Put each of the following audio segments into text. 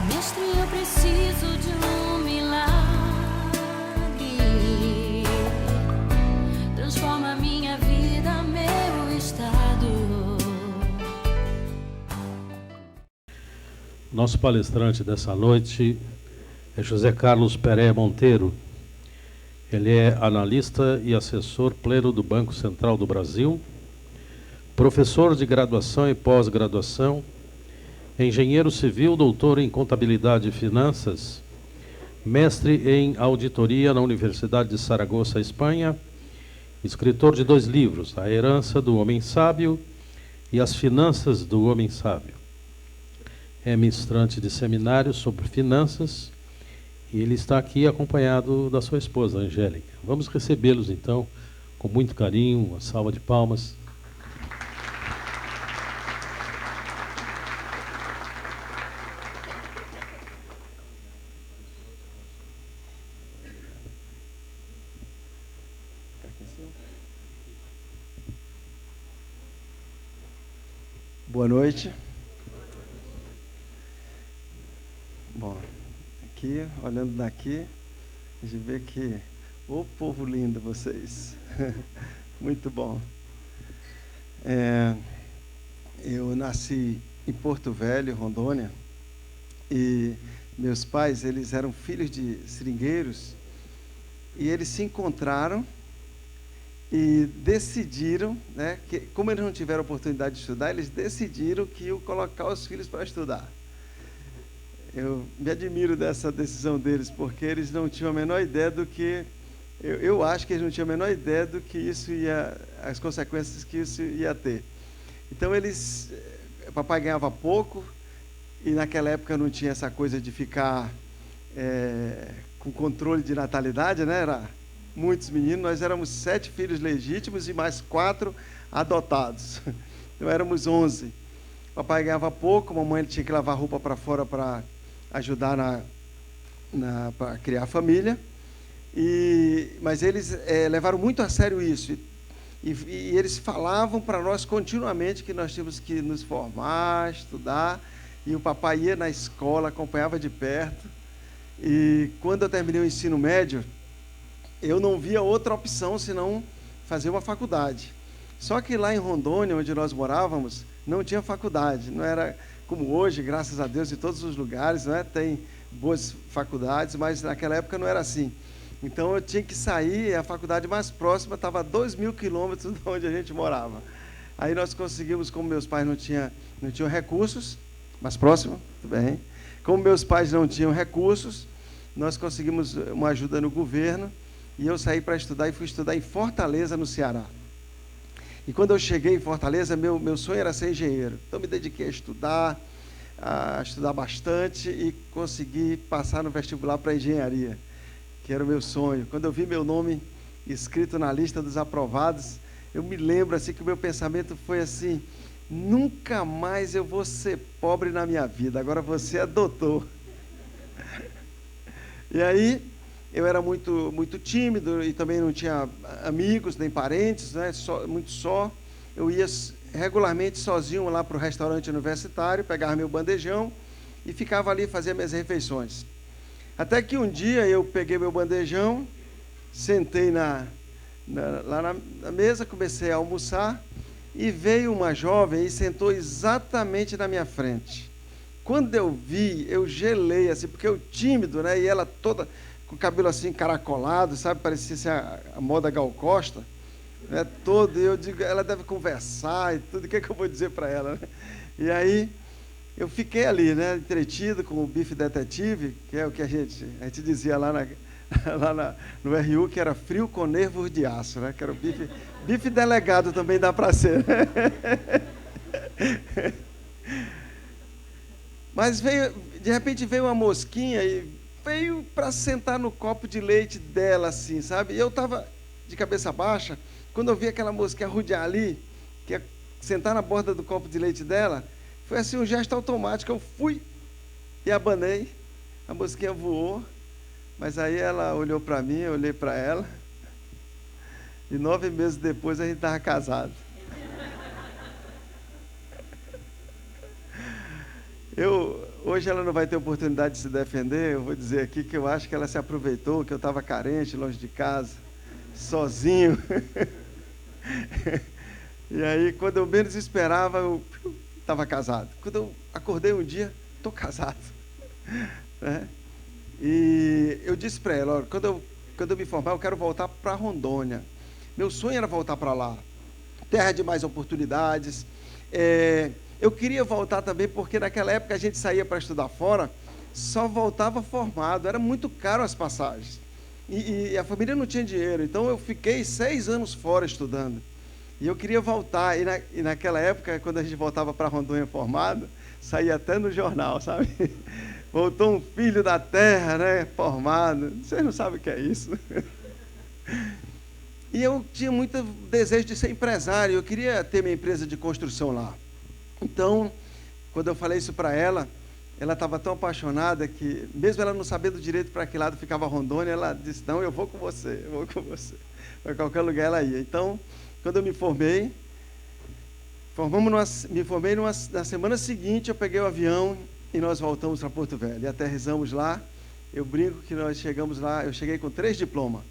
Mestre, eu preciso de um milagre. Transforma minha vida, meu estado. Nosso palestrante dessa noite é José Carlos Pereira Monteiro. Ele é analista e assessor pleno do Banco Central do Brasil, professor de graduação e pós-graduação, engenheiro civil, doutor em contabilidade e finanças, mestre em auditoria na Universidade de Saragoça, Espanha, escritor de 2 livros, A Herança do Homem Sábio e As Finanças do Homem Sábio. É ministrante de seminários sobre finanças e ele está aqui acompanhado da sua esposa, Angélica. Vamos recebê-los, então, com muito carinho, uma salva de palmas. Boa noite. Bom, aqui, olhando daqui, a gente vê que, ô povo lindo vocês, muito bom. Eu nasci em Porto Velho, Rondônia, e meus pais, eles eram filhos de seringueiros, e eles se encontraram e decidiram, né, que como eles não tiveram oportunidade de estudar, eles decidiram que iam colocar os filhos para estudar. Eu me admiro dessa decisão deles, porque eles não tinham a menor ideia do que... Eu acho que eles não tinham a menor ideia do que isso ia... as consequências que isso ia ter. Então, eles... O papai ganhava pouco, e naquela época não tinha essa coisa de ficar com controle de natalidade, né? Era muitos meninos, nós éramos 7 filhos legítimos e mais 4 adotados. Então, éramos 11. O papai ganhava pouco, a mamãe tinha que lavar roupa para fora para ajudar para criar a família, mas eles levaram muito a sério isso, e eles falavam para nós continuamente que nós tínhamos que nos formar, estudar, e o papai ia na escola, acompanhava de perto, e quando eu terminei o ensino médio, eu não via outra opção senão fazer uma faculdade. Só que lá em Rondônia, onde nós morávamos, não tinha faculdade, não era como hoje, graças a Deus, em todos os lugares, né, tem boas faculdades, mas naquela época não era assim. Então eu tinha que sair, a faculdade mais próxima estava a 2.000 quilômetros de onde a gente morava. Aí nós conseguimos, como meus pais não tinham recursos, mais próximo, tudo bem. Como meus pais não tinham recursos, nós conseguimos uma ajuda no governo, e eu saí para estudar e fui estudar em Fortaleza, no Ceará. E quando eu cheguei em Fortaleza, meu sonho era ser engenheiro. Então, me dediquei a estudar bastante e consegui passar no vestibular para engenharia, que era o meu sonho. Quando eu vi meu nome escrito na lista dos aprovados, eu me lembro assim que o meu pensamento foi assim: nunca mais eu vou ser pobre na minha vida, agora você é doutor. E aí, eu era muito, muito tímido e também não tinha amigos, nem parentes, né? Muito só. Eu ia regularmente sozinho lá para o restaurante universitário, pegava meu bandejão e ficava ali, fazia minhas refeições. Até que um dia eu peguei meu bandejão, sentei lá na mesa, comecei a almoçar, e veio uma jovem e sentou exatamente na minha frente. Quando eu vi, eu gelei, assim, porque eu tímido, né? E ela toda... com o cabelo assim encaracolado, sabe, parecia assim, a moda Gal Costa, né, todo, e eu digo, ela deve conversar e tudo, o que é que eu vou dizer para ela, né? E aí, eu fiquei ali, né, entretido com o bife detetive, que é o que a gente dizia lá, no RU, que era frio com nervos de aço, né, que era o bife delegado também dá para ser, né? Mas de repente veio uma mosquinha e veio para sentar no copo de leite dela, assim, sabe? E eu estava de cabeça baixa, quando eu vi aquela mosquinha rodear ali, que ia sentar na borda do copo de leite dela, foi assim um gesto automático, eu fui e abanei, a mosquinha voou, mas aí ela olhou para mim, eu olhei para ela, e 9 meses depois a gente estava casado. Hoje ela não vai ter oportunidade de se defender. Eu vou dizer aqui que eu acho que ela se aproveitou, que eu estava carente, longe de casa, sozinho. E aí, quando eu menos esperava, eu estava casado. Quando eu acordei um dia, estou casado. Né? E eu disse para ela, olha, quando eu me formar, eu quero voltar para Rondônia. Meu sonho era voltar para lá. Terra de mais oportunidades. Eu queria voltar também porque naquela época a gente saía para estudar fora, só voltava formado, era muito caro as passagens. E a família não tinha dinheiro, então eu fiquei 6 anos fora estudando. E eu queria voltar, e naquela época, quando a gente voltava para Rondônia formado, saía até no jornal, sabe? Voltou um filho da terra, né, formado. Vocês não sabem o que é isso. E eu tinha muito desejo de ser empresário, eu queria ter minha empresa de construção lá. Então, quando eu falei isso para ela estava tão apaixonada que, mesmo ela não sabendo direito para que lado ficava Rondônia, ela disse, não, eu vou com você. Para qualquer lugar ela ia. Então, quando eu me formei, na semana seguinte eu peguei o avião e nós voltamos para Porto Velho. E aterrissamos lá, eu brinco que nós chegamos lá, eu cheguei com 3 diplomas.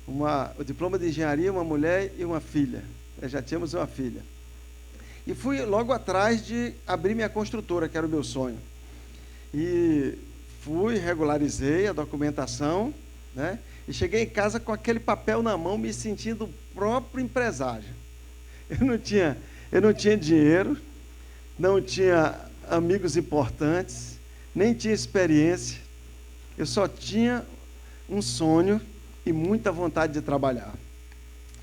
O diploma de engenharia, uma mulher e uma filha. Nós já tínhamos uma filha. E fui logo atrás de abrir minha construtora, que era o meu sonho. E regularizei a documentação, né? E cheguei em casa com aquele papel na mão, me sentindo o próprio empresário. Eu não tinha dinheiro, não tinha amigos importantes, nem tinha experiência. Eu só tinha um sonho e muita vontade de trabalhar.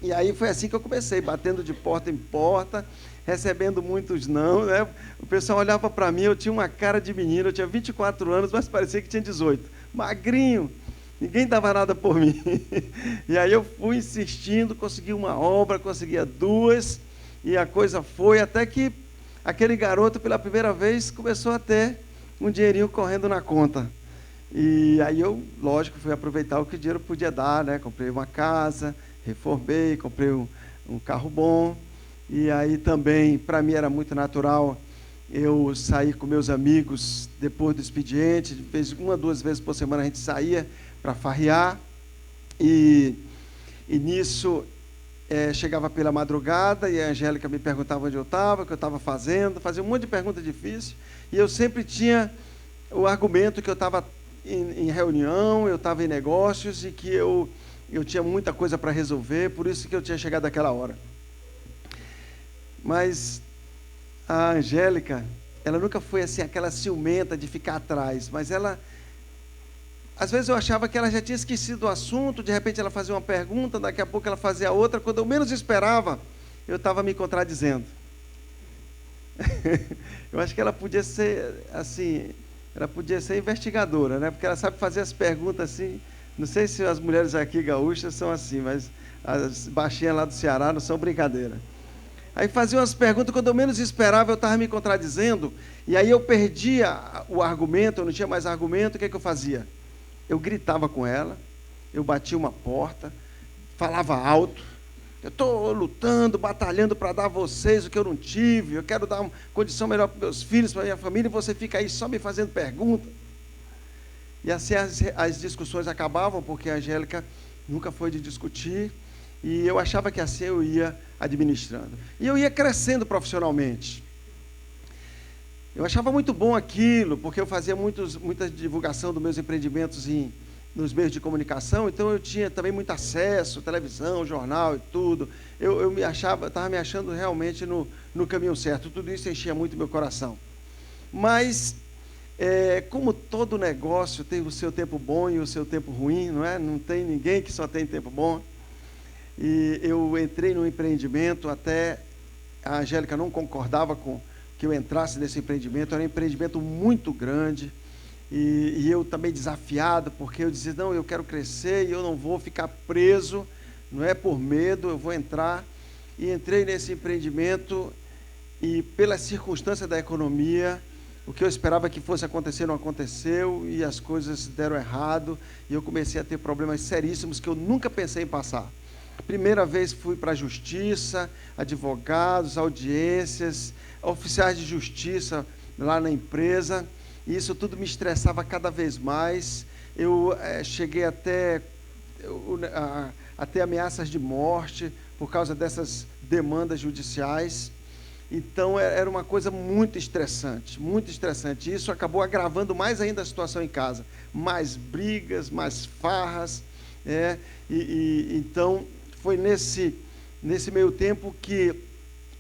E aí foi assim que eu comecei, batendo de porta em porta, recebendo muitos não, né? O pessoal olhava para mim, eu tinha uma cara de menino, eu tinha 24 anos, mas parecia que tinha 18. Magrinho, ninguém dava nada por mim. E aí eu fui insistindo, consegui uma obra, conseguia 2, e a coisa foi até que aquele garoto, pela primeira vez, começou a ter um dinheirinho correndo na conta. E aí eu, lógico, fui aproveitar o que o dinheiro podia dar, né? Comprei uma casa, reformei, comprei um carro bom. E aí também, para mim era muito natural eu sair com meus amigos depois do expediente, de vez 1 a 2 vezes por semana a gente saía para farrear. E nisso chegava pela madrugada e a Angélica me perguntava onde eu estava, o que eu estava fazendo, fazia um monte de pergunta difícil. E eu sempre tinha o argumento que eu estava em reunião, eu estava em negócios e que eu tinha muita coisa para resolver, por isso que eu tinha chegado àquela hora. Mas a Angélica, ela nunca foi assim, aquela ciumenta de ficar atrás, mas ela, às vezes eu achava que ela já tinha esquecido o assunto, de repente ela fazia uma pergunta, daqui a pouco ela fazia outra, quando eu menos esperava, eu estava me contradizendo. Eu acho que ela podia ser, assim, ela podia ser investigadora, né? Porque ela sabe fazer as perguntas assim, não sei se as mulheres aqui gaúchas são assim, mas as baixinhas lá do Ceará não são brincadeira. Aí fazia umas perguntas, quando eu menos esperava, eu estava me contradizendo, e aí eu perdia o argumento, eu não tinha mais argumento, o que é que eu fazia? Eu gritava com ela, eu batia uma porta, falava alto, eu estou lutando, batalhando para dar a vocês o que eu não tive, eu quero dar uma condição melhor para meus filhos, para minha família, e você fica aí só me fazendo pergunta. E assim as discussões acabavam, porque a Angélica nunca foi de discutir, e eu achava que assim eu ia administrando. E eu ia crescendo profissionalmente. Eu achava muito bom aquilo, porque eu fazia muita divulgação dos meus empreendimentos nos meios de comunicação, então eu tinha também muito acesso, televisão, jornal e tudo. Eu estava me achando realmente no caminho certo. Tudo isso enchia muito meu coração. Mas, como todo negócio tem o seu tempo bom e o seu tempo ruim, não é? Não tem ninguém que só tem tempo bom. E eu entrei no empreendimento, até a Angélica não concordava com que eu entrasse nesse empreendimento, era um empreendimento muito grande, e eu também desafiado, porque eu dizia, não, eu quero crescer e eu não vou ficar preso, não é por medo, eu vou entrar. E entrei nesse empreendimento, e pela circunstância da economia, o que eu esperava que fosse acontecer não aconteceu, e as coisas deram errado, e eu comecei a ter problemas seríssimos que eu nunca pensei em passar. Primeira vez fui para a justiça, advogados, audiências, oficiais de justiça lá na empresa, e isso tudo me estressava cada vez mais. Eu cheguei até ameaças de morte por causa dessas demandas judiciais. Então, era uma coisa muito estressante, muito estressante. Isso acabou agravando mais ainda a situação em casa. Mais brigas, mais farras. Então, foi nesse meio tempo que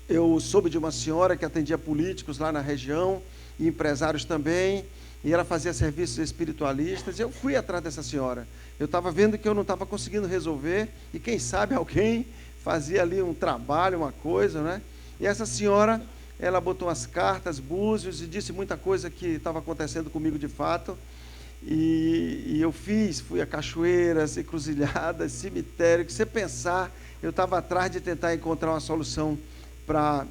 eu soube de uma senhora que atendia políticos lá na região, e empresários também, e ela fazia serviços espiritualistas, e eu fui atrás dessa senhora. Eu estava vendo que eu não estava conseguindo resolver, e quem sabe alguém fazia ali um trabalho, uma coisa, né? E essa senhora, ela botou as cartas, búzios, e disse muita coisa que estava acontecendo comigo de fato. E eu fui a cachoeiras, encruzilhadas, cemitério, que você pensar, eu estava atrás de tentar encontrar uma solução para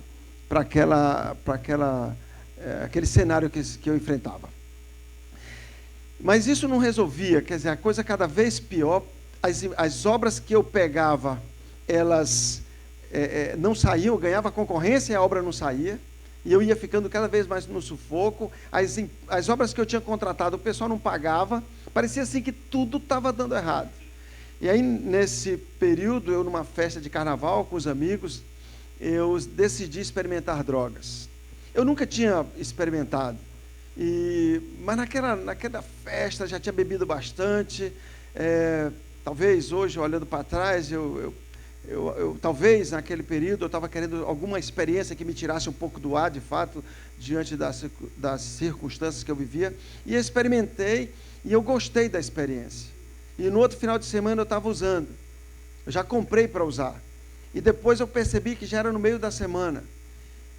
aquele cenário que eu enfrentava. Mas isso não resolvia, quer dizer, a coisa cada vez pior. As obras que eu pegava, elas não saíam, eu ganhava concorrência e a obra não saía, e eu ia ficando cada vez mais no sufoco. As obras que eu tinha contratado, o pessoal não pagava, parecia assim que tudo estava dando errado. E aí, nesse período, eu numa festa de carnaval com os amigos, eu decidi experimentar drogas. Eu nunca tinha experimentado, mas naquela festa já tinha bebido bastante. Talvez hoje, olhando para trás, talvez naquele período eu estava querendo alguma experiência que me tirasse um pouco do ar, de fato, diante das circunstâncias que eu vivia. E eu experimentei, e eu gostei da experiência. E no outro final de semana eu estava usando. Eu já comprei para usar. E depois eu percebi que já era no meio da semana.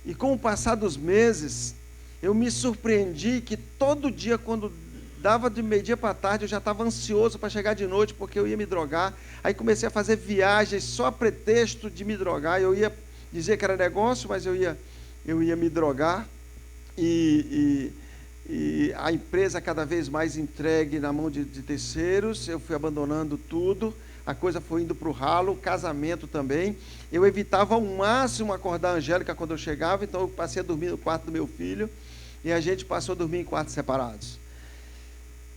E com o passar dos meses, eu me surpreendi que todo dia, quando dava de meio-dia para tarde, eu já estava ansioso para chegar de noite, porque eu ia me drogar. Aí comecei a fazer viagens só a pretexto de me drogar. Eu ia dizer que era negócio, mas eu ia me drogar. E a empresa cada vez mais entregue na mão de terceiros. Eu fui abandonando tudo. A coisa foi indo para o ralo, o casamento também. Eu evitava ao máximo acordar a Angélica quando eu chegava, então eu passei a dormir no quarto do meu filho, e a gente passou a dormir em quartos separados.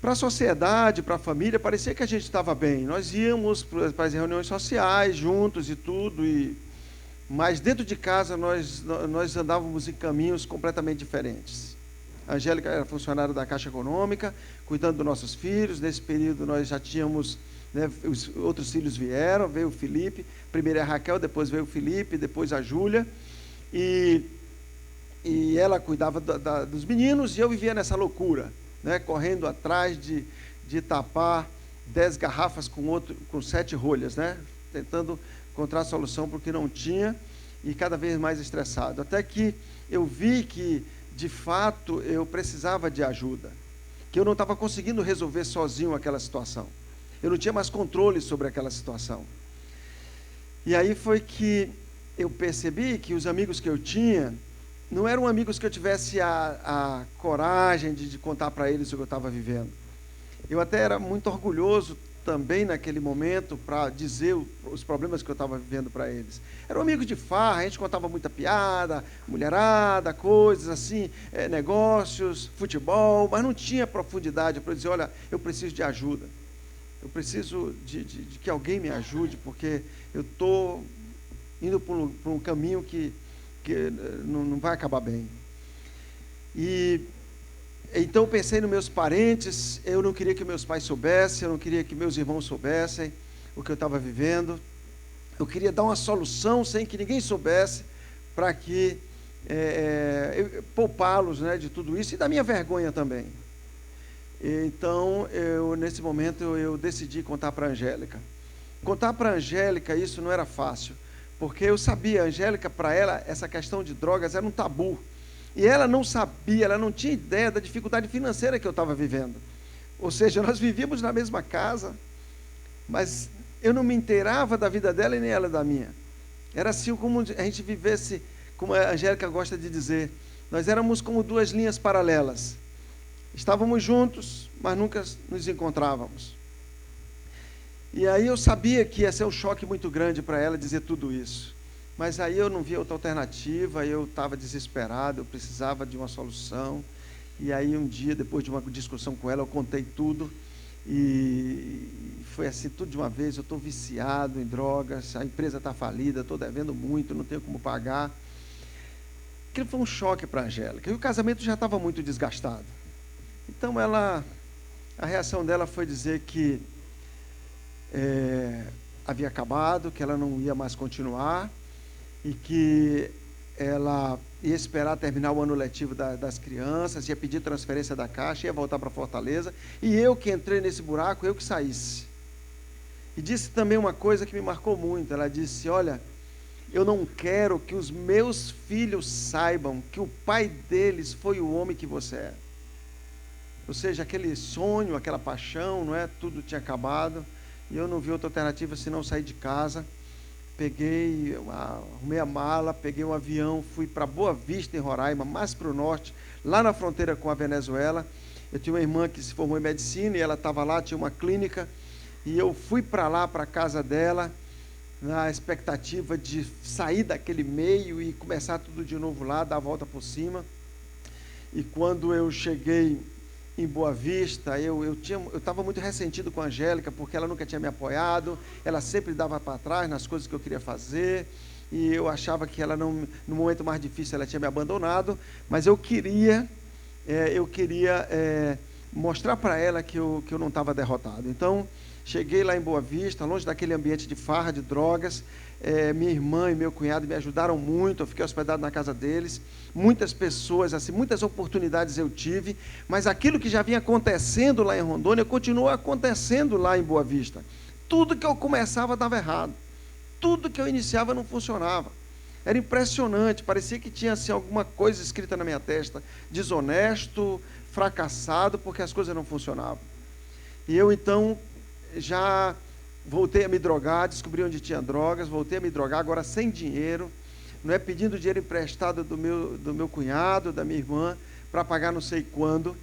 Para a sociedade, para a família, parecia que a gente estava bem. Nós íamos para as reuniões sociais juntos e tudo, mas dentro de casa nós andávamos em caminhos completamente diferentes. A Angélica era funcionária da Caixa Econômica, cuidando dos nossos filhos. Nesse período nós já tínhamos, os outros filhos vieram, veio o Felipe, primeiro a Raquel, depois veio o Felipe, depois a Júlia, e ela cuidava dos meninos, e eu vivia nessa loucura, correndo atrás de tapar 10 garrafas com 7 rolhas, tentando encontrar a solução porque não tinha, e cada vez mais estressado, até que eu vi que, de fato, eu precisava de ajuda, que eu não estava conseguindo resolver sozinho aquela situação. Eu não tinha mais controle sobre aquela situação. E aí foi que eu percebi que os amigos que eu tinha não eram amigos que eu tivesse a coragem de contar para eles o que eu estava vivendo. Eu até era muito orgulhoso também naquele momento para dizer os problemas que eu estava vivendo para eles. Eram amigos de farra, a gente contava muita piada, mulherada, coisas assim, negócios, futebol, mas não tinha profundidade para dizer, olha, eu preciso de ajuda. Eu preciso de que alguém me ajude, porque eu estou indo por um caminho que não vai acabar bem. Então eu pensei nos meus parentes. Eu não queria que meus pais soubessem, eu não queria que meus irmãos soubessem o que eu estava vivendo. Eu queria dar uma solução sem que ninguém soubesse, para que poupá-los de tudo isso e da minha vergonha também. Então, nesse momento, eu decidi contar para a Angélica. Contar para a Angélica isso não era fácil, porque eu sabia, a Angélica, para ela, essa questão de drogas era um tabu. E ela não sabia, ela não tinha ideia da dificuldade financeira que eu estava vivendo. Ou seja, nós vivíamos na mesma casa, mas eu não me inteirava da vida dela e nem ela da minha. Era assim como a gente vivesse, como a Angélica gosta de dizer, nós éramos como 2 linhas paralelas. Estávamos juntos, mas nunca nos encontrávamos. E aí eu sabia que ia ser um choque muito grande para ela dizer tudo isso. Mas aí eu não via outra alternativa, eu estava desesperado, eu precisava de uma solução. E aí um dia, depois de uma discussão com ela, eu contei tudo. E foi assim, tudo de uma vez. Eu estou viciado em drogas, a empresa está falida, estou devendo muito, não tenho como pagar. Aquilo foi um choque para a Angélica. E o casamento já estava muito desgastado. Então a reação dela foi dizer que havia acabado, que ela não ia mais continuar e que ela ia esperar terminar o ano letivo das crianças, ia pedir transferência da Caixa, ia voltar para Fortaleza, e eu que entrei nesse buraco, eu que saísse. E disse também uma coisa que me marcou muito. Ela disse: olha, eu não quero que os meus filhos saibam que o pai deles foi o homem que você é. Ou seja, aquele sonho, aquela paixão, não é? Tudo tinha acabado, e eu não vi outra alternativa senão sair de casa. Arrumei a mala, peguei um avião, fui para Boa Vista, em Roraima, mais para o norte, lá na fronteira com a Venezuela. Eu tinha uma irmã que se formou em medicina e ela estava lá, tinha uma clínica, e eu fui para lá, para a casa dela, na expectativa de sair daquele meio e começar tudo de novo lá, dar a volta por cima. E quando eu cheguei em Boa Vista, eu estava muito ressentido com a Angélica, porque ela nunca tinha me apoiado, ela sempre dava para trás nas coisas que eu queria fazer, e eu achava que ela não, no momento mais difícil ela tinha me abandonado, mas eu queria mostrar para ela que eu não estava derrotado. Então, cheguei lá em Boa Vista, longe daquele ambiente de farra, de drogas. Minha irmã e meu cunhado me ajudaram muito, eu fiquei hospedado na casa deles. Muitas pessoas, assim, muitas oportunidades eu tive, mas aquilo que já vinha acontecendo lá em Rondônia continuou acontecendo lá em Boa Vista. Tudo que eu começava dava errado, tudo que eu iniciava não funcionava. Era impressionante, parecia que tinha assim, alguma coisa escrita na minha testa: desonesto, fracassado, porque as coisas não funcionavam. E eu então já voltei a me drogar, descobri onde tinha drogas, voltei a me drogar, agora sem dinheiro, não é, pedindo dinheiro emprestado do meu cunhado, da minha irmã, para pagar não sei quando.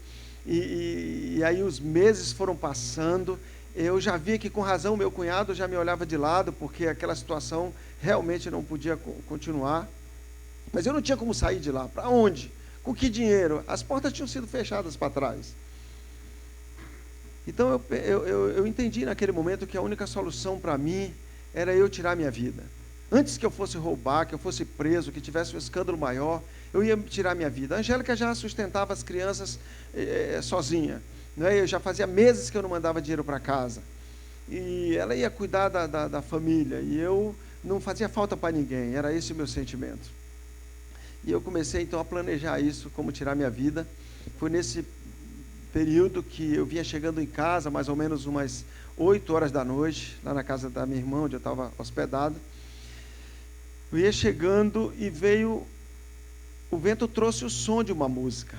E aí os meses foram passando, eu já via que com razão o meu cunhado já me olhava de lado, porque aquela situação realmente não podia continuar. Mas eu não tinha como sair de lá. Para onde? Com que dinheiro? As portas tinham sido fechadas para trás. Então eu entendi naquele momento que a única solução para mim era eu tirar minha vida. Antes que eu fosse roubar, que eu fosse preso, que tivesse um escândalo maior, eu ia tirar minha vida. A Angélica já sustentava as crianças sozinha, não é? Eu já fazia meses que eu não mandava dinheiro para casa. E ela ia cuidar da família, e eu não fazia falta para ninguém, era esse o meu sentimento. E eu comecei então a planejar isso, como tirar minha vida. Foi nesse período que eu vinha chegando em casa, mais ou menos umas 8 horas da noite, lá na casa da minha irmã, onde eu estava hospedado. Eu ia chegando e o vento trouxe o som de uma música.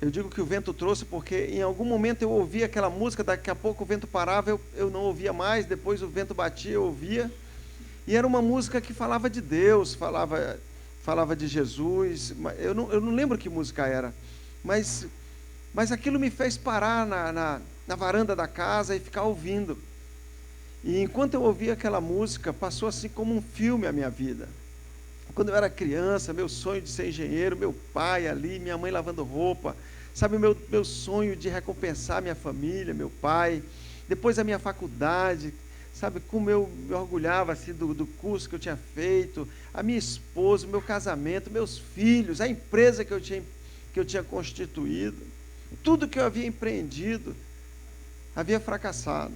Eu digo que o vento trouxe porque em algum momento eu ouvia aquela música, daqui a pouco o vento parava, eu não ouvia mais, depois o vento batia, eu ouvia. E era uma música que falava de Deus, falava de Jesus. Eu não lembro que música era, mas aquilo me fez parar na varanda da casa e ficar ouvindo. E enquanto eu ouvia aquela música, passou assim como um filme a minha vida. Quando eu era criança, meu sonho de ser engenheiro, meu pai ali, minha mãe lavando roupa, sabe, meu sonho de recompensar minha família, meu pai. Depois a minha faculdade, sabe, como eu me orgulhava assim, do curso que eu tinha feito, a minha esposa, o meu casamento, meus filhos, a empresa que eu tinha constituído. Tudo que eu havia empreendido havia fracassado.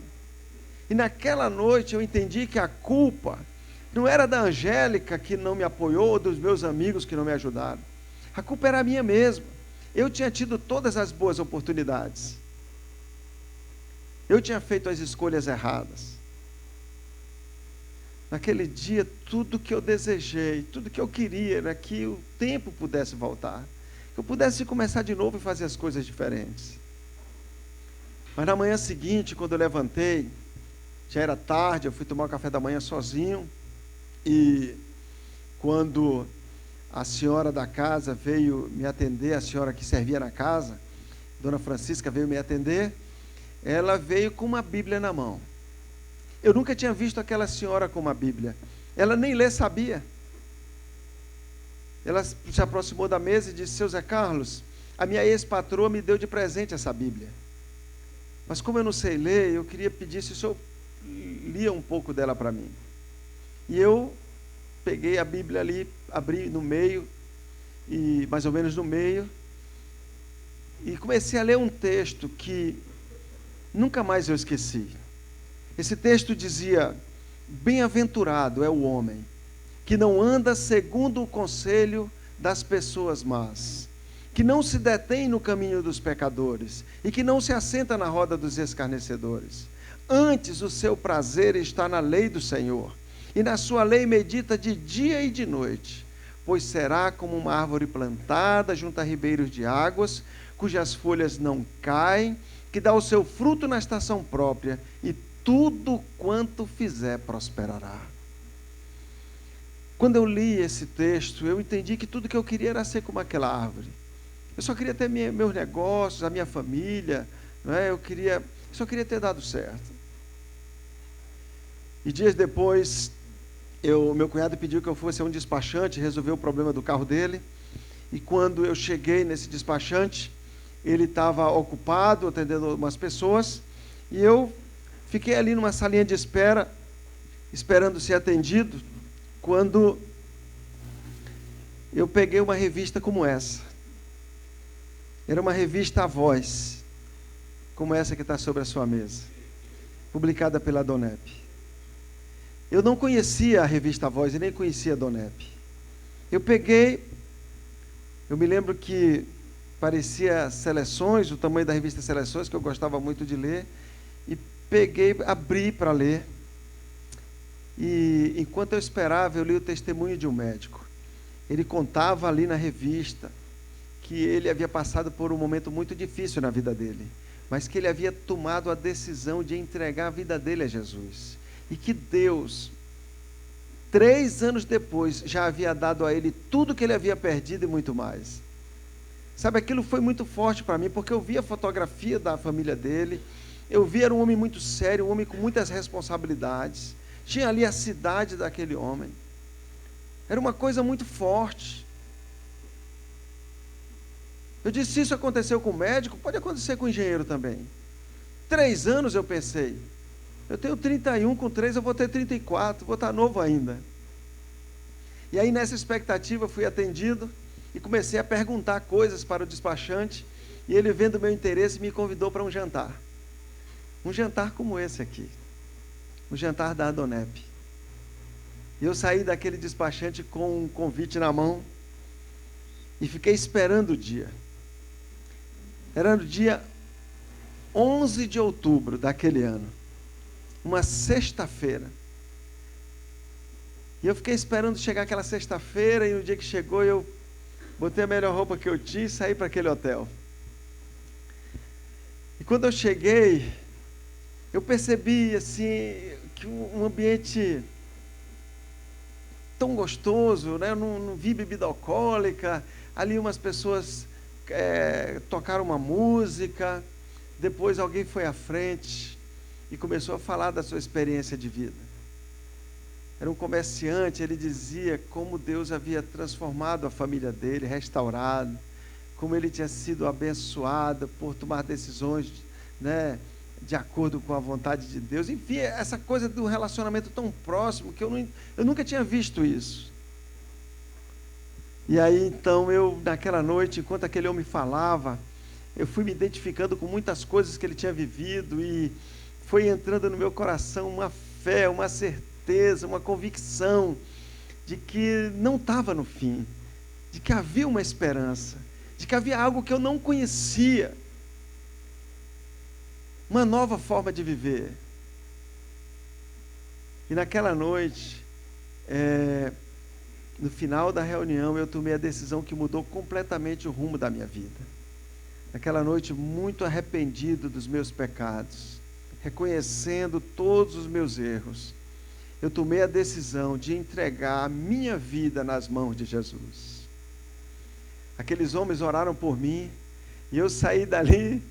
E naquela noite eu entendi que a culpa não era da Angélica, que não me apoiou, ou dos meus amigos que não me ajudaram. A culpa era minha mesma. Eu tinha tido todas as boas oportunidades. Eu tinha feito as escolhas erradas. Naquele dia, tudo que eu desejei, tudo que eu queria era que o tempo pudesse voltar, que eu pudesse começar de novo e fazer as coisas diferentes. Mas na manhã seguinte, quando eu levantei, já era tarde, eu fui tomar o café da manhã sozinho, e quando a senhora da casa veio me atender, a senhora que servia na casa, Dona Francisca, veio me atender, ela veio com uma Bíblia na mão. Eu nunca tinha visto aquela senhora com uma Bíblia. Ela nem ler sabia. ela se aproximou da mesa e disse: seu Zé Carlos, a minha ex-patroa me deu de presente essa Bíblia. Mas como eu não sei ler, eu queria pedir se o senhor lia um pouco dela para mim. E eu peguei a Bíblia ali, abri no meio, e mais ou menos no meio, e comecei a ler um texto que nunca mais eu esqueci. Esse texto dizia: bem-aventurado é o homem que não anda segundo o conselho das pessoas más, que não se detém no caminho dos pecadores e que não se assenta na roda dos escarnecedores. Antes o seu prazer está na lei do Senhor, e na sua lei medita de dia e de noite, pois será como uma árvore plantada junto a ribeiros de águas, cujas folhas não caem, que dá o seu fruto na estação própria, e tudo quanto fizer prosperará. Quando eu li esse texto, eu entendi que tudo que eu queria era ser como aquela árvore. Eu só queria ter meus negócios, a minha família, não é? Eu só queria ter dado certo. E dias depois, meu cunhado pediu que eu fosse a um despachante resolver o problema do carro dele. E quando eu cheguei nesse despachante, ele estava ocupado, atendendo umas pessoas, e eu fiquei ali numa salinha de espera, esperando ser atendido, quando eu peguei uma revista como essa. Era uma revista A Voz, como essa que está sobre a sua mesa, publicada pela Donep. Eu não conhecia a revista A Voz e nem conhecia a Donep. Eu me lembro que parecia Seleções, o tamanho da revista Seleções, que eu gostava muito de ler, e abri para ler. E enquanto eu esperava, eu li o testemunho de um médico. Ele contava ali na revista que ele havia passado por um momento muito difícil na vida dele, mas que ele havia tomado a decisão de entregar a vida dele a Jesus. E que Deus, 3 anos depois, já havia dado a ele tudo que ele havia perdido e muito mais. Sabe, aquilo foi muito forte para mim, porque eu vi a fotografia da família dele, eu vi, era um homem muito sério, um homem com muitas responsabilidades, tinha ali a cidade daquele homem, era uma coisa muito forte. Eu disse: se isso aconteceu com o médico, pode acontecer com o engenheiro também. 3 anos eu pensei, eu tenho 31, com 3 eu vou ter 34, vou estar novo ainda. E aí nessa expectativa fui atendido e comecei a perguntar coisas para o despachante, e ele, vendo o meu interesse, me convidou para um jantar. Um jantar como esse aqui, um jantar da Donep. E eu saí daquele despachante com um convite na mão e fiquei esperando o dia. Era no dia 11 de outubro daquele ano, uma sexta-feira. E eu fiquei esperando chegar aquela sexta-feira, e no dia que chegou, eu botei a melhor roupa que eu tinha e saí para aquele hotel. E quando eu cheguei, eu percebi assim, que um ambiente tão gostoso, né? Eu não vi bebida alcoólica, ali umas pessoas tocaram uma música, depois alguém foi à frente e começou a falar da sua experiência de vida. Era um comerciante, ele dizia como Deus havia transformado a família dele, restaurado, como ele tinha sido abençoado por tomar decisões, né, de acordo com a vontade de Deus. Enfim, essa coisa do relacionamento tão próximo, que eu nunca tinha visto isso. E aí então naquela noite, enquanto aquele homem falava, eu fui me identificando com muitas coisas que ele tinha vivido, e foi entrando no meu coração uma fé, uma certeza, uma convicção de que não estava no fim, de que havia uma esperança, de que havia algo que eu não conhecia, uma nova forma de viver. E naquela noite, no final da reunião, eu tomei a decisão que mudou completamente o rumo da minha vida. Naquela noite, muito arrependido dos meus pecados, reconhecendo todos os meus erros, eu tomei a decisão de entregar a minha vida nas mãos de Jesus. Aqueles homens oraram por mim, e eu saí dali,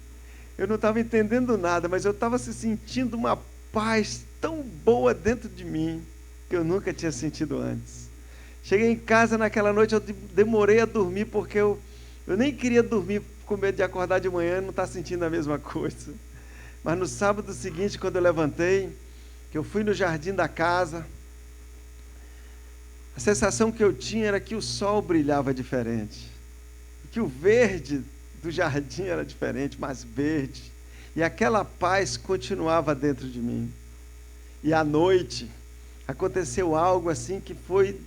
eu não estava entendendo nada, mas eu estava sentindo uma paz tão boa dentro de mim, que eu nunca tinha sentido antes. Cheguei em casa naquela noite, eu demorei a dormir, porque eu nem queria dormir com medo de acordar de manhã e não estar sentindo a mesma coisa. Mas no sábado seguinte, quando eu levantei, que eu fui no jardim da casa, a sensação que eu tinha era que o sol brilhava diferente, que o verde do jardim era diferente, mais verde, e aquela paz continuava dentro de mim. E à noite, aconteceu algo assim que foi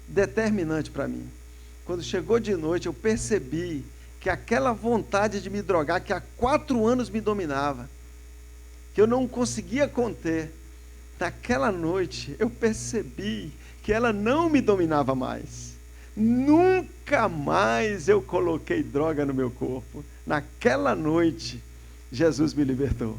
determinante para mim. Quando chegou de noite, eu percebi que aquela vontade de me drogar, que há 4 anos me dominava, que eu não conseguia conter, naquela noite eu percebi que ela não me dominava mais. Nunca mais eu coloquei droga no meu corpo. Naquela noite, Jesus me libertou.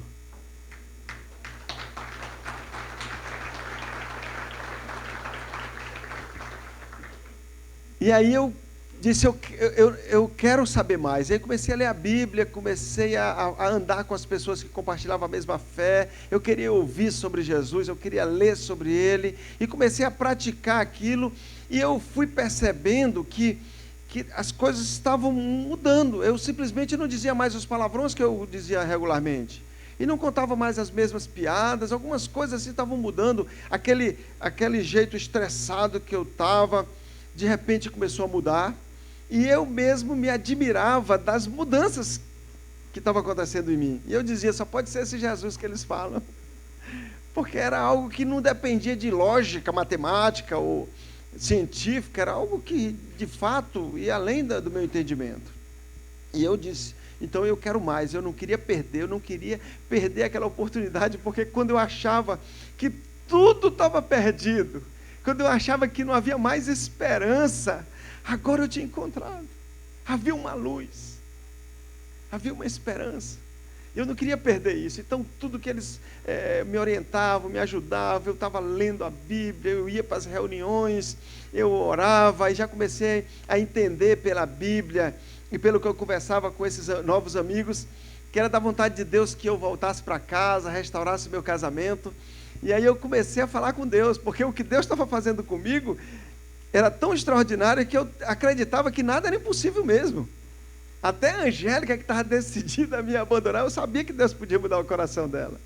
E aí eu disse, eu quero saber mais. Aí comecei a ler a Bíblia, comecei a andar com as pessoas que compartilhavam a mesma fé. Eu queria ouvir sobre Jesus, eu queria ler sobre Ele. E comecei a praticar aquilo. E eu fui percebendo que as coisas estavam mudando. Eu simplesmente não dizia mais os palavrões que eu dizia regularmente. E não contava mais as mesmas piadas. Algumas coisas assim estavam mudando. Aquele jeito estressado que eu estava, de repente começou a mudar. E eu mesmo me admirava das mudanças que estavam acontecendo em mim. E eu dizia, só pode ser esse Jesus que eles falam. Porque era algo que não dependia de lógica, matemática ou científica, era algo que, de fato, ia além do meu entendimento. E eu disse, então eu quero mais, eu não queria perder aquela oportunidade, porque quando eu achava que tudo estava perdido, quando eu achava que não havia mais esperança, agora eu tinha encontrado. Havia uma luz, havia uma esperança. Eu não queria perder isso. Então, tudo que eles me orientavam, me ajudavam, eu estava lendo a Bíblia, eu ia para as reuniões, eu orava, e já comecei a entender pela Bíblia, e pelo que eu conversava com esses novos amigos, que era da vontade de Deus que eu voltasse para casa, restaurasse meu casamento. E aí eu comecei a falar com Deus, porque o que Deus estava fazendo comigo era tão extraordinário que eu acreditava que nada era impossível mesmo. Até a Angélica, que estava decidida a me abandonar, eu sabia que Deus podia mudar o coração dela.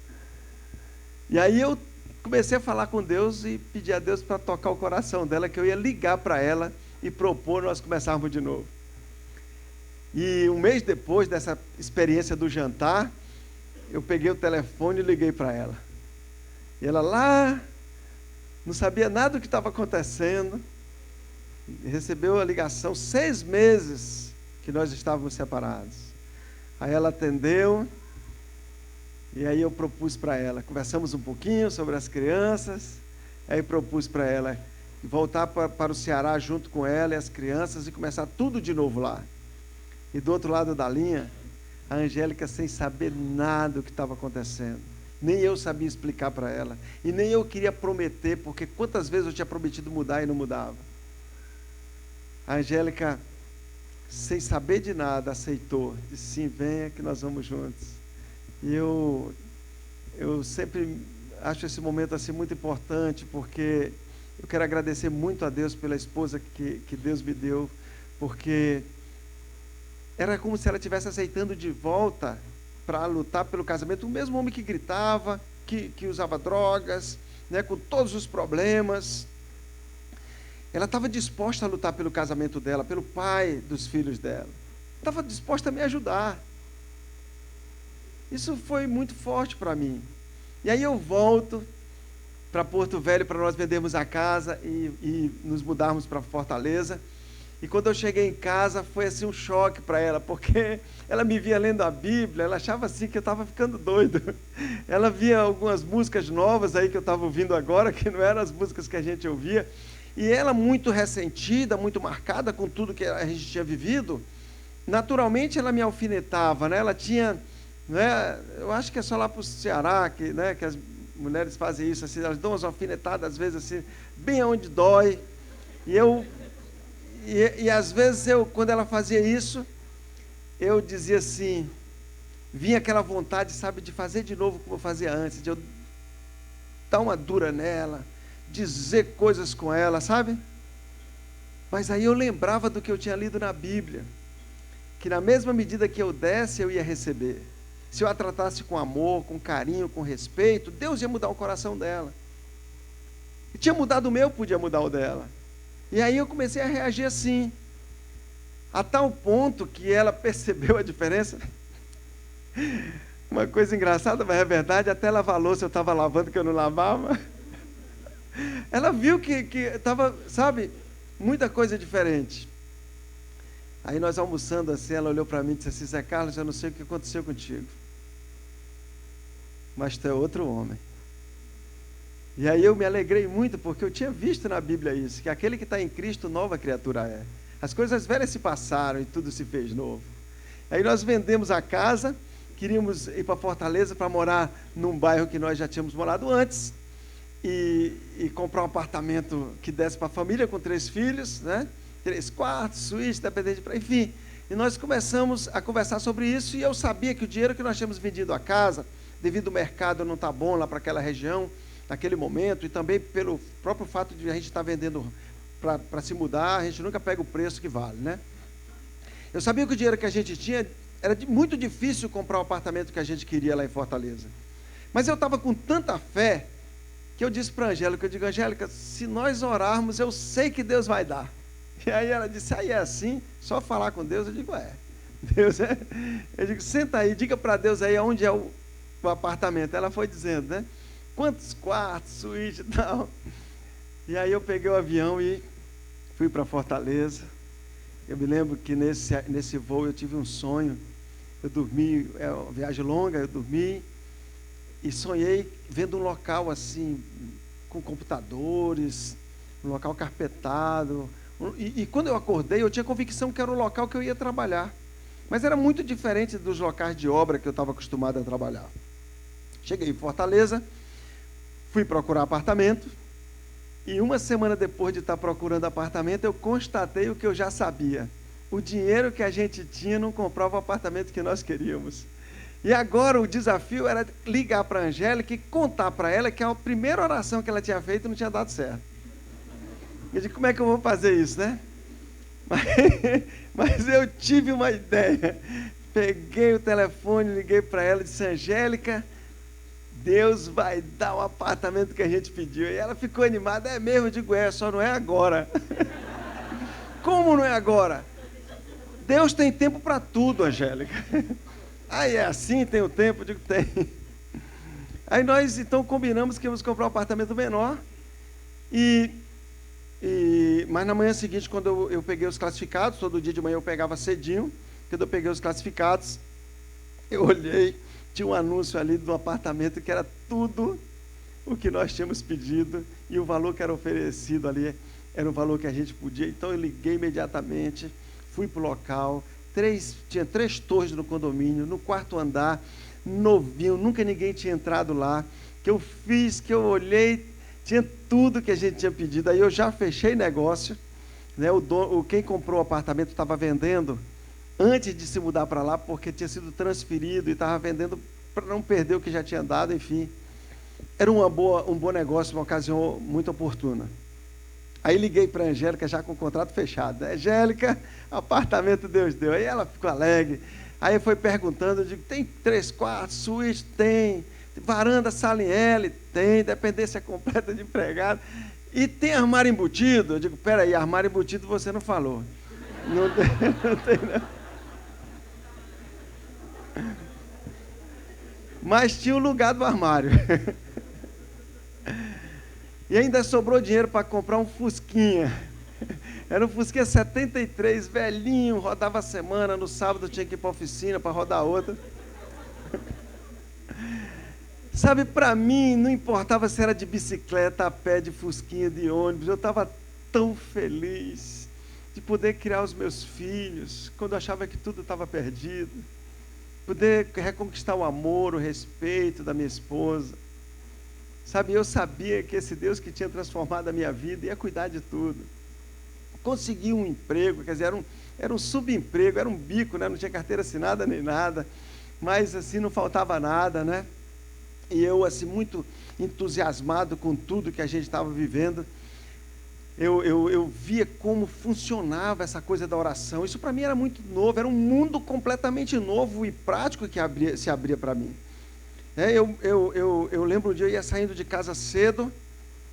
E aí eu comecei a falar com Deus e pedir a Deus para tocar o coração dela, que eu ia ligar para ela e propor nós começarmos de novo. E um mês depois dessa experiência do jantar, eu peguei o telefone e liguei para ela. E ela lá, não sabia nada do que estava acontecendo, recebeu a ligação 6 meses que nós estávamos separados. Aí ela atendeu, e aí eu propus para ela, conversamos um pouquinho sobre as crianças, aí propus para ela voltar para o Ceará junto com ela e as crianças e começar tudo de novo lá. E do outro lado da linha, a Angélica sem saber nada do que estava acontecendo. Nem eu sabia explicar para ela. E nem eu queria prometer, porque quantas vezes eu tinha prometido mudar e não mudava. A Angélica, sem saber de nada, aceitou. Disse, sim, venha que nós vamos juntos. E eu sempre acho esse momento assim muito importante, porque eu quero agradecer muito a Deus pela esposa que Deus me deu, porque era como se ela estivesse aceitando de volta para lutar pelo casamento, o mesmo homem que gritava, que usava drogas, né, com todos os problemas. Ela estava disposta a lutar pelo casamento dela, pelo pai dos filhos dela. Estava disposta a me ajudar. Isso foi muito forte para mim. E aí eu volto para Porto Velho para nós vendermos a casa e nos mudarmos para Fortaleza. E quando eu cheguei em casa, foi assim um choque para ela, porque ela me via lendo a Bíblia, ela achava assim que eu estava ficando doido. Ela via algumas músicas novas aí que eu estava ouvindo agora, que não eram as músicas que a gente ouvia. E ela muito ressentida, muito marcada com tudo que a gente tinha vivido, naturalmente ela me alfinetava, né? Ela tinha, né? Eu acho que é só lá para o Ceará que, né, que as mulheres fazem isso, assim, elas dão umas alfinetadas, às vezes assim, bem onde dói. E às vezes quando ela fazia isso, eu dizia assim, vinha aquela vontade, sabe, de fazer de novo como eu fazia antes, de eu dar uma dura nela, dizer coisas com ela, sabe? Mas aí eu lembrava do que eu tinha lido na Bíblia, que na mesma medida que eu desse, eu ia receber. Se eu a tratasse com amor, com carinho, com respeito, Deus ia mudar o coração dela. E tinha mudado o meu, podia mudar o dela. E aí eu comecei a reagir assim, a tal ponto que ela percebeu a diferença. Uma coisa engraçada, mas é verdade, até lavar louça eu estava lavando que eu não lavava. Ela viu que estava, sabe, muita coisa diferente. Aí nós almoçando assim, ela olhou para mim e disse assim: Zé Carlos, eu não sei o que aconteceu contigo, mas tu é outro homem. E aí eu me alegrei muito, porque eu tinha visto na Bíblia isso, que aquele que está em Cristo, nova criatura é. As coisas velhas se passaram e tudo se fez novo. Aí nós vendemos a casa, queríamos ir para Fortaleza para morar num bairro que nós já tínhamos morado antes, e comprar um apartamento que desse para a família com 3 filhos, né? 3 quartos, suíte, dependente, enfim. E nós começamos a conversar sobre isso, e eu sabia que o dinheiro que nós tínhamos vendido a casa, devido ao mercado não estar bom lá para aquela região, naquele momento, e também pelo próprio fato de a gente estar vendendo para se mudar, a gente nunca pega o preço que vale, né? Eu sabia que o dinheiro que a gente tinha, era muito difícil comprar o apartamento que a gente queria lá em Fortaleza. Mas eu estava com tanta fé, que eu disse para a Angélica, eu digo: Angélica, se nós orarmos, eu sei que Deus vai dar. E aí ela disse: aí é assim, só falar com Deus? Eu digo: Deus é. Eu digo: senta aí, diga para Deus aí onde é o apartamento. Ela foi dizendo, né? Quantos quartos, suíte e tal. E aí eu peguei o avião e fui para Fortaleza. Eu me lembro que nesse voo eu tive um sonho. Eu dormi, é uma viagem longa, eu dormi e sonhei vendo um local assim, com computadores, um local carpetado. E quando eu acordei, eu tinha convicção que era o local que eu ia trabalhar. Mas era muito diferente dos locais de obra que eu estava acostumado a trabalhar. Cheguei em Fortaleza, fui procurar apartamento, e uma semana depois de estar procurando apartamento, eu constatei o que eu já sabia. O dinheiro que a gente tinha não comprava o apartamento que nós queríamos. E agora o desafio era ligar para a Angélica e contar para ela que a primeira oração que ela tinha feito não tinha dado certo. Eu disse: como é que eu vou fazer isso, né? Mas eu tive uma ideia. Peguei o telefone, liguei para ela e disse: Angélica, Deus vai dar o apartamento que a gente pediu. E ela ficou animada. É mesmo? Eu digo: só não é agora. Como não é agora? Deus tem tempo para tudo, Angélica. Aí é assim, tem o tempo? Eu digo: tem. Aí nós então combinamos que íamos comprar um apartamento menor. Mas na manhã seguinte, quando eu peguei os classificados, todo dia de manhã eu pegava cedinho. Quando eu peguei os classificados, eu olhei, tinha um anúncio ali do apartamento que era tudo o que nós tínhamos pedido, e o valor que era oferecido ali era o valor que a gente podia. Então eu liguei imediatamente, fui para o local. Tinha 3 torres no condomínio, no 4º andar, novinho, nunca ninguém tinha entrado lá. Que eu fiz, que eu olhei, tinha tudo que a gente tinha pedido. Aí eu já fechei negócio, né? Quem comprou o apartamento estava vendendo antes de se mudar para lá, porque tinha sido transferido e estava vendendo para não perder o que já tinha dado, enfim. Era um bom negócio, uma ocasião muito oportuna. Aí liguei para a Angélica já com o contrato fechado. Angélica, apartamento Deus deu. Aí ela ficou alegre. Aí foi perguntando, eu digo: tem 3 quartos, suíte? Tem. Varanda, sala em L? Tem. Dependência completa de empregado. E tem armário embutido? Eu digo: peraí, armário embutido você não falou. Não tem não. Mas tinha o lugar do armário. E ainda sobrou dinheiro para comprar um Fusquinha. Era um Fusquinha 73, velhinho, rodava a semana, no sábado tinha que ir para a oficina para rodar outra. Sabe, para mim, não importava se era de bicicleta, a pé, de Fusquinha, de ônibus, eu estava tão feliz de poder criar os meus filhos, quando eu achava que tudo estava perdido, poder reconquistar o amor, o respeito da minha esposa. Sabe, eu sabia que esse Deus que tinha transformado a minha vida ia cuidar de tudo. Consegui um emprego, quer dizer, era um subemprego, era um bico, né? Não tinha carteira assinada nem nada, mas assim não faltava nada, né? E eu assim muito entusiasmado com tudo que a gente estava vivendo. eu via como funcionava essa coisa da oração. Isso para mim era muito novo, era um mundo completamente novo e prático que se abria para mim. Eu lembro um dia eu ia saindo de casa cedo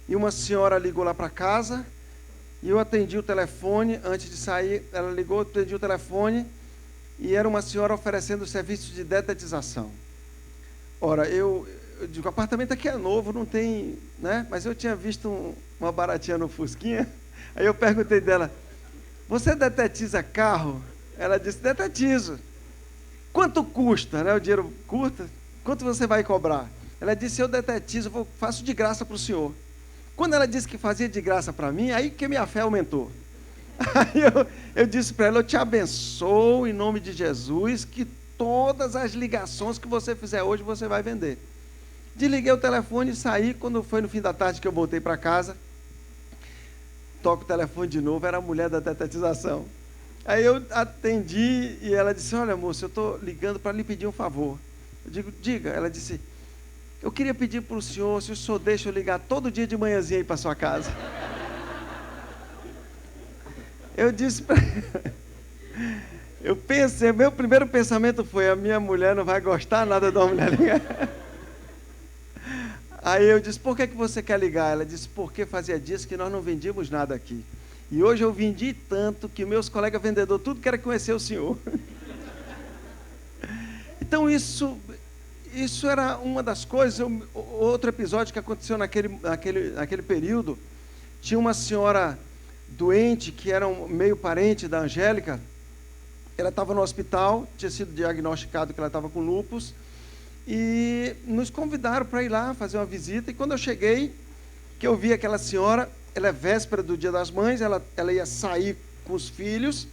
e uma senhora ligou lá para casa e eu atendi o telefone. Antes de sair, ela ligou, eu atendi o telefone e era uma senhora oferecendo serviço de detetização. Ora, eu digo, o apartamento aqui é novo, não tem, né? Mas eu tinha visto uma baratinha no Fusquinha. Aí eu perguntei dela, você detetiza carro? Ela disse, detetizo. Quanto custa, né? O dinheiro curta? Quanto você vai cobrar? Ela disse, eu detetizo, faço de graça para o senhor. Quando ela disse que fazia de graça para mim, aí que minha fé aumentou. Aí eu disse para ela, eu te abençoo em nome de Jesus, que todas as ligações que você fizer hoje, você vai vender. Desliguei o telefone e saí. Quando foi no fim da tarde que eu voltei para casa, toco o telefone de novo, era a mulher da detetização. Aí eu atendi e ela disse, olha moça, eu estou ligando para lhe pedir um favor. Eu digo, diga. Ela disse, eu queria pedir para o senhor, se o senhor deixa eu ligar todo dia de manhãzinha aí para sua casa. Eu disse para eu pensei, meu primeiro pensamento foi, a minha mulher não vai gostar nada de uma mulher ligar. Aí eu disse, por que você quer ligar? Ela disse, porque fazia dias que nós não vendíamos nada aqui. E hoje eu vendi tanto que meus colegas vendedores tudo querem conhecer o senhor. Então isso era uma das coisas. Outro episódio que aconteceu naquele período, tinha uma senhora doente, que era meio parente da Angélica. Ela estava no hospital, tinha sido diagnosticado que ela estava com lúpus, e nos convidaram para ir lá fazer uma visita. E quando eu cheguei, que eu vi aquela senhora, ela é véspera do Dia das Mães, ela ia sair com os filhos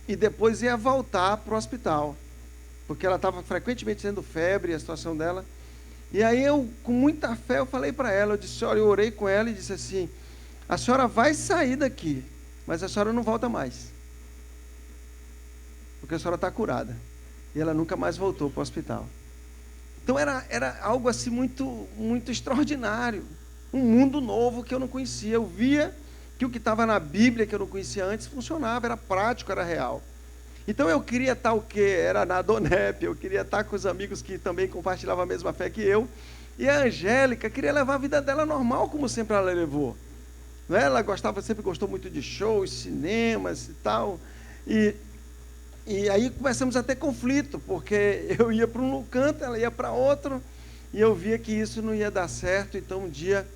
e depois ia voltar para o hospital, porque ela estava frequentemente tendo febre, a situação dela. E aí eu, com muita fé, eu falei para ela, eu disse, olha, eu orei com ela e disse assim, a senhora vai sair daqui, mas a senhora não volta mais, porque a senhora está curada. E ela nunca mais voltou para o hospital. Então era algo assim muito, muito extraordinário. Um mundo novo que eu não conhecia. Eu via que o que estava na Bíblia, que eu não conhecia antes, funcionava, era prático, era real. Então eu queria estar o quê? Era na Donep, eu queria estar com os amigos que também compartilhavam a mesma fé que eu. E a Angélica queria levar a vida dela normal, como sempre ela levou. Ela sempre gostou muito de shows, cinemas e tal. E aí começamos a ter conflito, porque eu ia para um canto, ela ia para outro, e eu via que isso não ia dar certo. Então um dia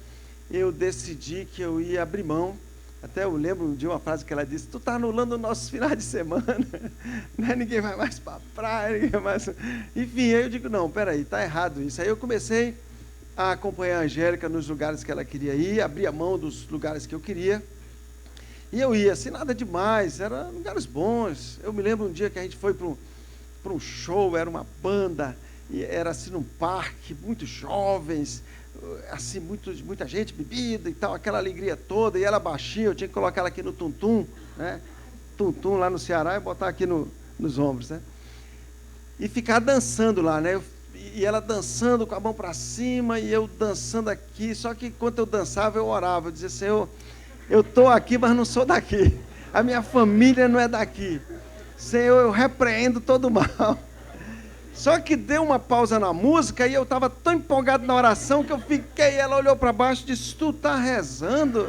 eu decidi que eu ia abrir mão. Até eu lembro de uma frase que ela disse, tu está anulando nossos finais de semana, né? Ninguém vai mais para a praia, ninguém mais... Enfim, aí eu digo, não, peraí, está errado isso. Aí eu comecei a acompanhar a Angélica nos lugares que ela queria ir, abrir a mão dos lugares que eu queria. E eu ia, assim, nada demais, eram lugares bons. Eu me lembro um dia que a gente foi para um show, era uma banda, e era assim num parque, muitos jovens, assim, muita gente, bebida e tal, aquela alegria toda, e ela baixinha, eu tinha que colocar ela aqui no tum-tum, né? Tum-tum lá no Ceará e botar aqui nos ombros, né? E ficar dançando lá, né? E ela dançando com a mão para cima, e eu dançando aqui, só que enquanto eu dançava, eu orava, eu dizia, Senhor, eu estou aqui, mas não sou daqui. A minha família não é daqui. Senhor, eu repreendo todo o mal. Só que deu uma pausa na música e eu estava tão empolgado na oração que eu fiquei. Ela olhou para baixo e disse, tu está rezando?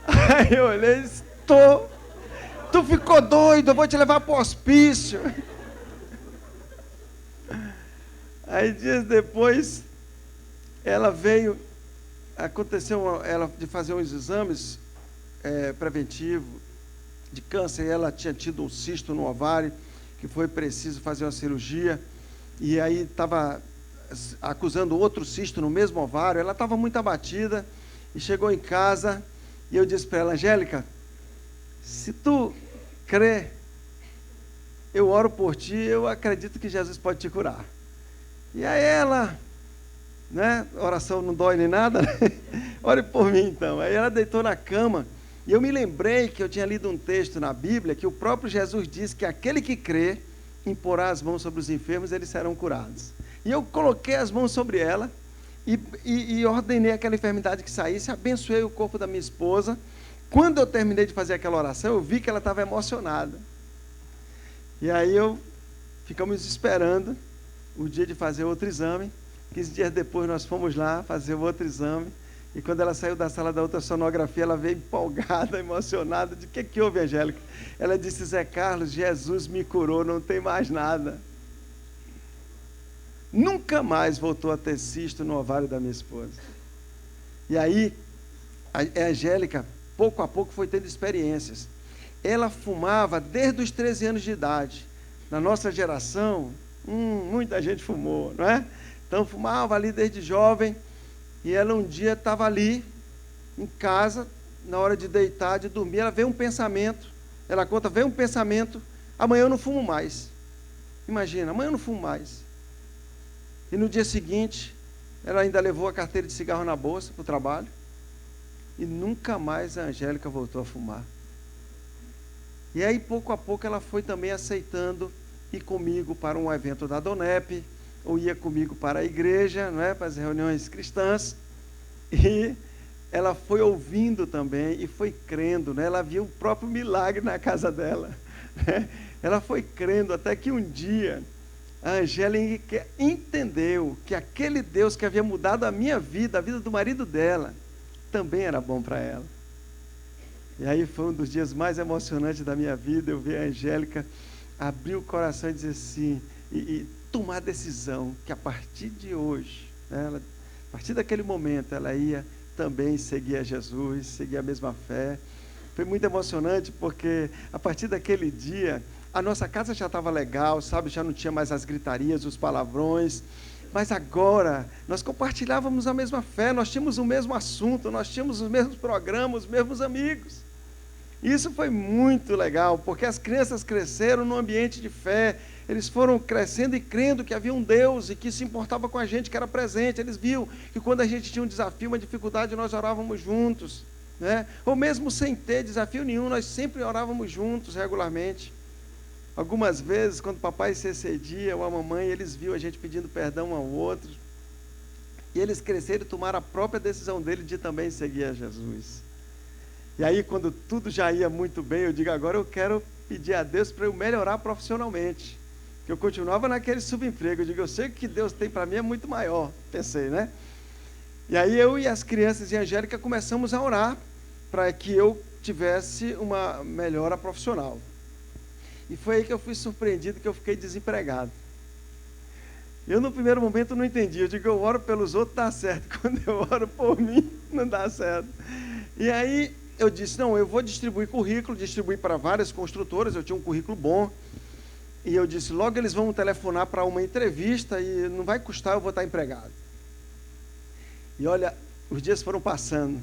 Aí eu olhei e disse, tô. Tu ficou doido, eu vou te levar para o hospício. Aí dias depois, ela veio... Aconteceu ela de fazer uns exames preventivos de câncer, e ela tinha tido um cisto no ovário, que foi preciso fazer uma cirurgia, e aí estava acusando outro cisto no mesmo ovário. Ela estava muito abatida, e chegou em casa, e eu disse para ela, Angélica, se tu crê, eu oro por ti, eu acredito que Jesus pode te curar. E aí ela... né? Oração não dói nem nada, né? Ore por mim então. Aí ela deitou na cama e eu me lembrei que eu tinha lido um texto na Bíblia que o próprio Jesus disse que aquele que crê imporá as mãos sobre os enfermos, eles serão curados. E eu coloquei as mãos sobre ela e ordenei aquela enfermidade que saísse, abençoei o corpo da minha esposa. Quando eu terminei de fazer aquela oração, eu vi que ela estava emocionada. E aí ficamos esperando o dia de fazer outro exame. 15 dias depois nós fomos lá fazer o outro exame. E quando ela saiu da sala da ultrassonografia, ela veio empolgada, emocionada. De que houve, Angélica? Ela disse: Zé Carlos, Jesus me curou, não tem mais nada. Nunca mais voltou a ter cisto no ovário da minha esposa. E aí, a Angélica, pouco a pouco, foi tendo experiências. Ela fumava desde os 13 anos de idade. Na nossa geração, muita gente fumou, não é? Então, fumava ali desde jovem. E ela um dia estava ali, em casa, na hora de deitar, de dormir, ela veio um pensamento. Ela conta, veio um pensamento: amanhã eu não fumo mais. Imagina, amanhã eu não fumo mais. E no dia seguinte, ela ainda levou a carteira de cigarro na bolsa para o trabalho. E nunca mais a Angélica voltou a fumar. E aí, pouco a pouco, ela foi também aceitando ir comigo para um evento da Donep, ou ia comigo para a igreja, não é? Para as reuniões cristãs. E ela foi ouvindo também e foi crendo, né? Ela viu o próprio milagre na casa dela. Né? Ela foi crendo até que um dia a Angélica entendeu que aquele Deus que havia mudado a minha vida, a vida do marido dela, também era bom para ela. E aí foi um dos dias mais emocionantes da minha vida. Eu vi a Angélica abrir o coração e dizer assim, e tomar a decisão que a partir de hoje, né, a partir daquele momento, ela ia também seguir a Jesus, seguir a mesma fé. Foi muito emocionante porque a partir daquele dia, a nossa casa já estava legal, sabe? Já não tinha mais as gritarias, os palavrões. Mas agora, nós compartilhávamos a mesma fé, nós tínhamos o mesmo assunto, nós tínhamos os mesmos programas, os mesmos amigos. Isso foi muito legal, porque as crianças cresceram num ambiente de fé. Eles foram crescendo e crendo que havia um Deus e que se importava com a gente, que era presente. Eles viam que quando a gente tinha um desafio, uma dificuldade, nós orávamos juntos, né? Ou mesmo sem ter desafio nenhum, nós sempre orávamos juntos, regularmente. Algumas vezes, quando o papai se excedia, ou a mamãe, eles viam a gente pedindo perdão um ao outro. E eles cresceram e tomaram a própria decisão dele de também seguir a Jesus. E aí, quando tudo já ia muito bem, eu digo, agora eu quero pedir a Deus para eu melhorar profissionalmente. Que eu continuava naquele subemprego. Eu digo, eu sei que o que Deus tem para mim é muito maior. Pensei, né? E aí eu e as crianças e a Angélica começamos a orar para que eu tivesse uma melhora profissional. E foi aí que eu fui surpreendido, que eu fiquei desempregado. Eu, no primeiro momento, não entendi. Eu digo, eu oro pelos outros, dá certo. Quando eu oro por mim, não dá certo. E aí eu disse, não, eu vou distribuir currículo, distribuir para várias construtoras, eu tinha um currículo bom. E eu disse, logo eles vão telefonar para uma entrevista e não vai custar, eu vou estar empregado. E olha, os dias foram passando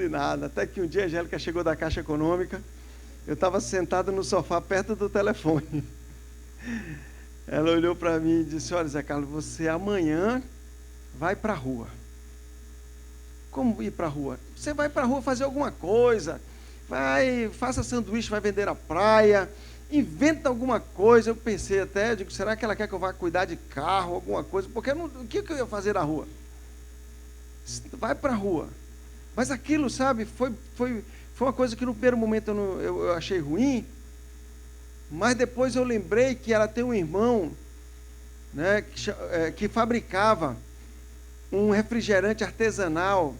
e nada. Até que um dia a Angélica chegou da Caixa Econômica, eu estava sentado no sofá perto do telefone. Ela olhou para mim e disse, olha, Zé Carlos, você amanhã vai para a rua. Como ir para a rua? Você vai para a rua fazer alguma coisa, faça sanduíche, vai vender na praia, inventa alguma coisa. Eu pensei até, eu digo, será que ela quer que eu vá cuidar de carro, alguma coisa? Porque o que eu ia fazer na rua? Vai para a rua. Mas aquilo, sabe, foi uma coisa que no primeiro momento eu achei ruim, mas depois eu lembrei que ela tem um irmão, né, que fabricava um refrigerante artesanal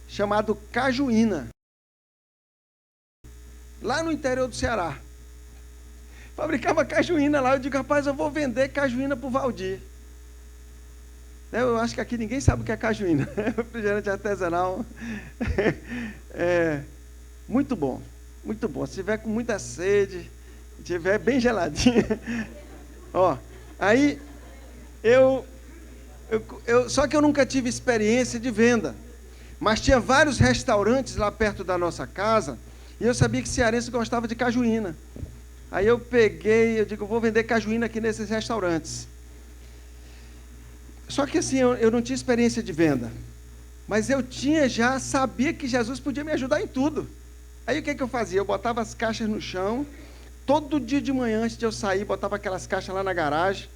chamado Cajuína, lá no interior do Ceará. Fabricava cajuína lá. Eu digo, rapaz, eu vou vender cajuína para o Valdir. Eu acho que aqui ninguém sabe o que é cajuína. Refrigerante artesanal. Muito bom, muito bom. Se tiver com muita sede, se tiver bem geladinha. Ó, aí só que eu nunca tive experiência de venda. Mas tinha vários restaurantes lá perto da nossa casa, e eu sabia que cearense gostava de cajuína. Aí eu peguei, eu digo, eu vou vender cajuína aqui nesses restaurantes. Só que assim, eu não tinha experiência de venda, mas eu sabia que Jesus podia me ajudar em tudo. Aí o que eu fazia? Eu botava as caixas no chão, todo dia de manhã, antes de eu sair, botava aquelas caixas lá na garagem,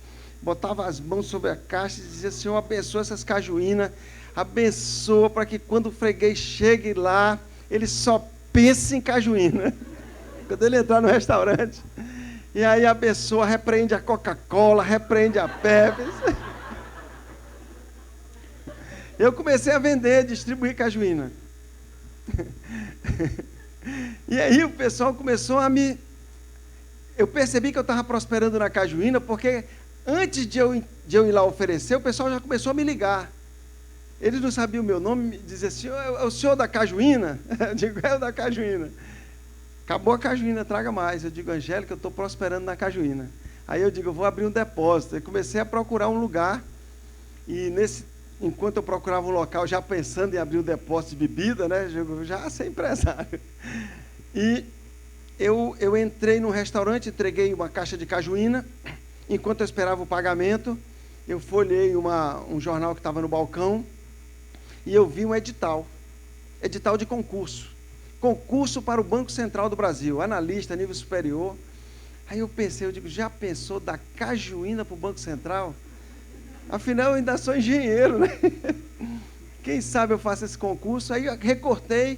botava as mãos sobre a caixa e dizia: Senhor, abençoa essas cajuínas, abençoa para que quando o freguês chegue lá, ele só pense em cajuína. Quando ele entrar no restaurante. E aí a pessoa repreende a Coca-Cola, repreende a Pepsi. Eu comecei a vender, distribuir cajuína. E aí o pessoal começou a me... Eu percebi que eu estava prosperando na cajuína, porque antes de eu ir lá oferecer, o pessoal já começou a me ligar. Eles não sabiam o meu nome, me diziam assim: é o senhor da cajuína? Eu digo: é o da cajuína. Acabou a cajuína, traga mais. Eu digo: Angélica, eu estou prosperando na cajuína. Aí eu digo: eu vou abrir um depósito. Eu comecei a procurar um lugar, e enquanto eu procurava um local, já pensando em abrir um depósito de bebida, né? Eu já ser empresário. E eu entrei num restaurante, entreguei uma caixa de cajuína. Enquanto eu esperava o pagamento, eu folhei um jornal que estava no balcão, e eu vi um edital de concurso para o Banco Central do Brasil, analista, nível superior. Aí eu pensei, eu digo: já pensou da cajuína para o Banco Central? Afinal, eu ainda sou engenheiro, né? Quem sabe eu faço esse concurso? Aí eu recortei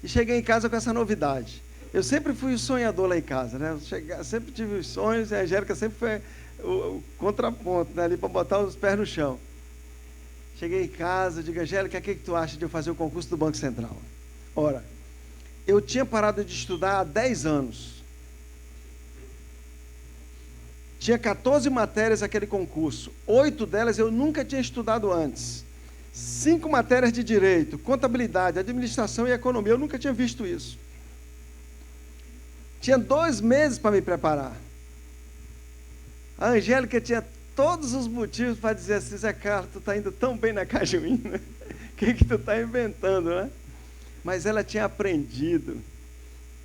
e cheguei em casa com essa novidade. Eu sempre fui o sonhador lá em casa, né? Sempre tive os sonhos, e a Angélica sempre foi o contraponto, né? Ali para botar os pés no chão. Cheguei em casa, digo: Angélica, o que tu acha de eu fazer o concurso do Banco Central? Ora, eu tinha parado de estudar há 10 anos. Tinha 14 matérias aquele concurso. 8 delas eu nunca tinha estudado antes. 5 matérias de direito, contabilidade, administração e economia. Eu nunca tinha visto isso. Tinha 2 meses para me preparar. A Angélica tinha todos os motivos para dizer assim: Zé Carlos, tu está indo tão bem na cajuína. O que tu está inventando, né? Mas ela tinha aprendido,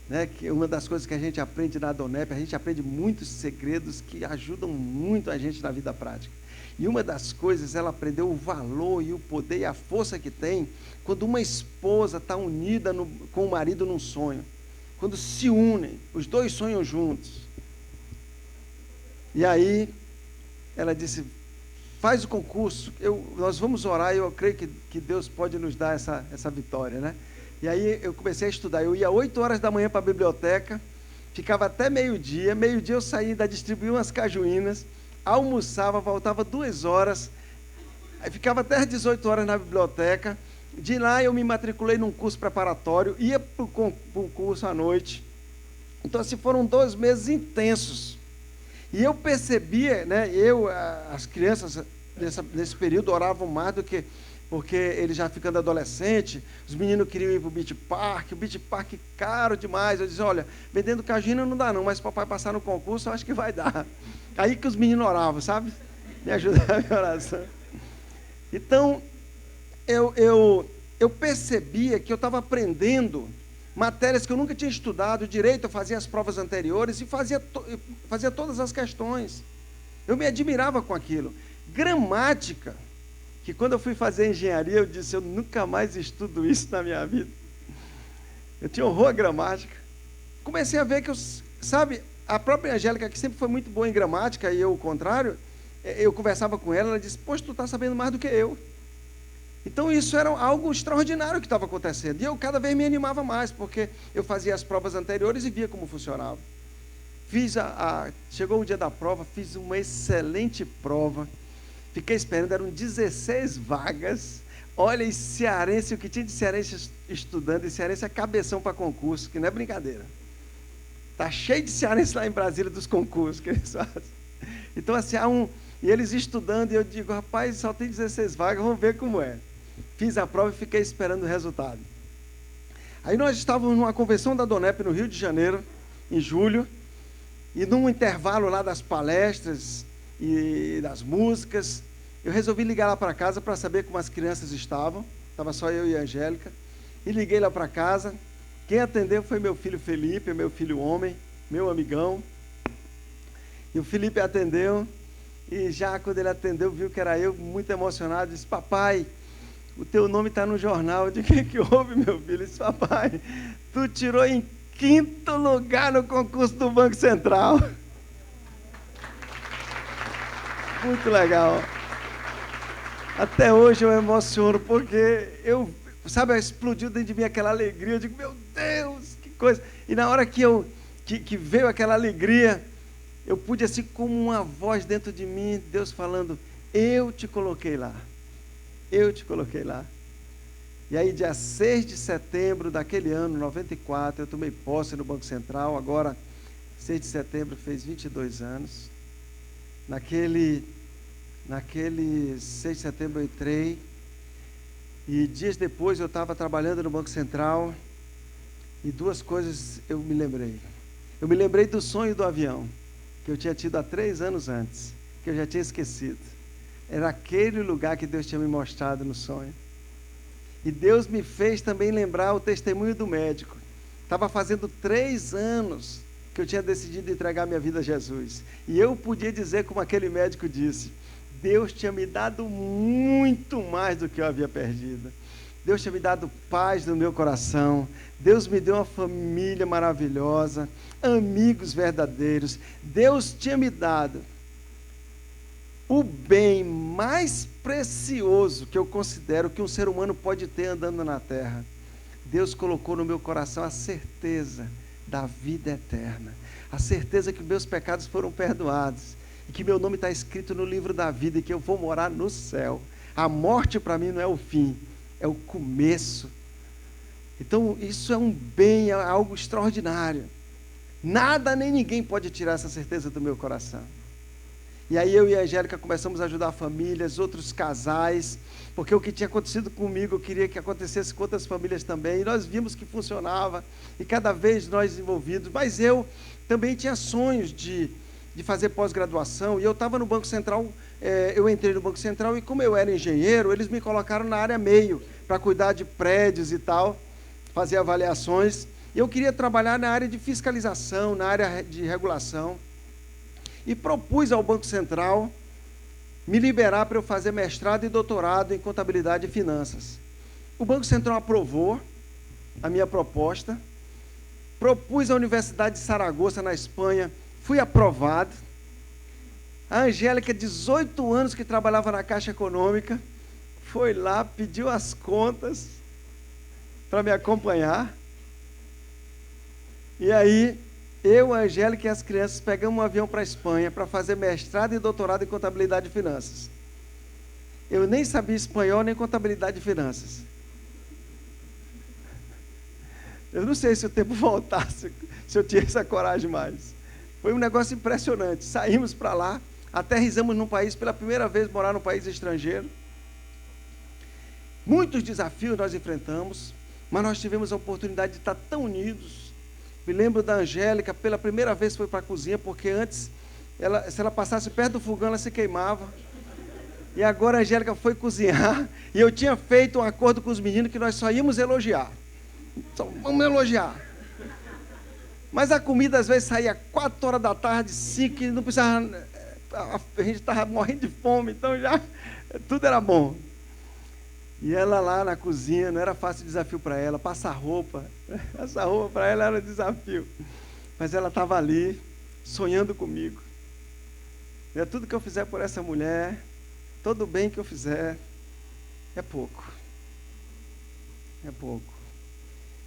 né, que uma das coisas que a gente aprende na Donep, a gente aprende muitos segredos que ajudam muito a gente na vida prática. E uma das coisas, ela aprendeu o valor e o poder e a força que tem quando uma esposa está unida com o marido num sonho. Quando se unem, os dois sonham juntos. E aí, ela disse: faz o concurso, nós vamos orar, e eu creio que Deus pode nos dar essa vitória, né? E aí eu comecei a estudar. Eu ia 8 horas da manhã para a biblioteca, ficava até meio-dia. Meio-dia eu saía, ainda distribuía umas cajuínas, almoçava, voltava 2 horas, aí ficava até às 18 horas na biblioteca. De lá eu me matriculei num curso preparatório, ia para o curso à noite. Então, assim, foram 2 meses intensos. E eu percebia, né, as crianças nesse período oravam mais do que... Porque eles já ficando adolescente, os meninos queriam ir para o Beach Park. O Beach Park caro demais. Eu disse: olha, vendendo cajuína não dá não, mas se o papai passar no concurso, eu acho que vai dar. Aí que os meninos oravam, sabe? Me ajudava a minha oração. Então, eu percebia que eu estava aprendendo matérias que eu nunca tinha estudado. Direito, eu fazia as provas anteriores e fazia todas as questões. Eu me admirava com aquilo. Gramática, que quando eu fui fazer engenharia, eu disse: eu nunca mais estudo isso na minha vida. Eu tinha horror à gramática. Comecei a ver que sabe, a própria Angélica, que sempre foi muito boa em gramática, e eu o contrário, eu conversava com ela, ela disse: poxa, tu está sabendo mais do que eu. Então isso era algo extraordinário que estava acontecendo. E eu cada vez me animava mais, porque eu fazia as provas anteriores e via como funcionava. Chegou o dia da prova, fiz uma excelente prova. Fiquei esperando, eram 16 vagas. Olha, e cearense, o que tinha de cearense estudando, e cearense é cabeção para concurso, que não é brincadeira. Está cheio de cearense lá em Brasília dos concursos que eles fazem. Então, assim, e eles estudando, e eu digo: rapaz, só tem 16 vagas, vamos ver como é. Fiz a prova e fiquei esperando o resultado. Aí nós estávamos numa convenção da Donep no Rio de Janeiro, em julho, e num intervalo lá das palestras e das músicas, eu resolvi ligar lá para casa para saber como as crianças estavam. Estava só eu e a Angélica. E liguei lá para casa. Quem atendeu foi meu filho Felipe, meu filho homem, meu amigão. E o Felipe atendeu, e já quando ele atendeu, viu que era eu, muito emocionado, disse: papai, o teu nome está no jornal. Eu disse: o que houve, meu filho? Ele disse: papai, tu tirou em 5º lugar no concurso do Banco Central. Muito legal. Até hoje eu emociono, porque sabe, explodiu dentro de mim aquela alegria. Eu digo, meu Deus, que coisa. E na hora que veio aquela alegria, eu pude, assim, como uma voz dentro de mim, Deus falando, eu te coloquei lá. Eu te coloquei lá. E aí, dia 6 de setembro daquele ano, 94, eu tomei posse no Banco Central. Agora, 6 de setembro, fez 22 anos. Naquele 6 de setembro eu entrei. E dias depois eu estava trabalhando no Banco Central. E duas coisas eu me lembrei. Eu me lembrei do sonho do avião, que eu tinha tido há 3 anos antes, que eu já tinha esquecido. Era aquele lugar que Deus tinha me mostrado no sonho. E Deus me fez também lembrar o testemunho do médico. Estava fazendo 3 anos que eu tinha decidido entregar minha vida a Jesus. E eu podia dizer, como aquele médico disse, Deus tinha me dado muito mais do que eu havia perdido. Deus tinha me dado paz no meu coração. Deus me deu uma família maravilhosa, amigos verdadeiros. Deus tinha me dado o bem mais precioso que eu considero que um ser humano pode ter andando na terra. Deus colocou no meu coração a certeza da vida eterna, a certeza que meus pecados foram perdoados e que meu nome está escrito no livro da vida e que eu vou morar no céu. A morte para mim não é o fim, é o começo. Então isso é um bem, é algo extraordinário. Nada nem ninguém pode tirar essa certeza do meu coração. E aí eu e a Angélica começamos a ajudar famílias, outros casais, porque o que tinha acontecido comigo eu queria que acontecesse com outras famílias também, e nós vimos que funcionava, e cada vez nós envolvidos. Mas eu também tinha sonhos de fazer pós-graduação, e eu estava no Banco Central, eu entrei no Banco Central, e como eu era engenheiro, eles me colocaram na área meio, para cuidar de prédios e tal, fazer avaliações, e eu queria trabalhar na área de fiscalização, na área de regulação. E propus ao Banco Central me liberar para eu fazer mestrado e doutorado em contabilidade e finanças. O Banco Central aprovou a minha proposta, propus à Universidade de Saragoça, na Espanha, fui aprovado. A Angélica, 18 anos que trabalhava na Caixa Econômica, foi lá, pediu as contas para me acompanhar. E aí, eu, a Angélica e as crianças pegamos um avião para a Espanha para fazer mestrado e doutorado em contabilidade e finanças. Eu nem sabia espanhol nem contabilidade e finanças. Eu não sei se o tempo voltasse, se eu tinha essa coragem mais. Foi um negócio impressionante. Saímos para lá, aterrissamos num país, pela primeira vez morar num país estrangeiro. Muitos desafios nós enfrentamos, mas nós tivemos a oportunidade de estar tão unidos. Me lembro da Angélica, pela primeira vez foi para a cozinha, porque antes, se ela passasse perto do fogão, ela se queimava. E agora a Angélica foi cozinhar, e eu tinha feito um acordo com os meninos que nós só íamos elogiar. Só vamos elogiar. Mas a comida às vezes saía 4 horas da tarde, 5, e não precisava, a gente estava morrendo de fome, então já tudo era bom. E ela lá na cozinha, não era fácil desafio para ela, passar roupa para ela era um desafio. Mas ela estava ali, sonhando comigo. E tudo que eu fizer por essa mulher, todo o bem que eu fizer, é pouco. É pouco.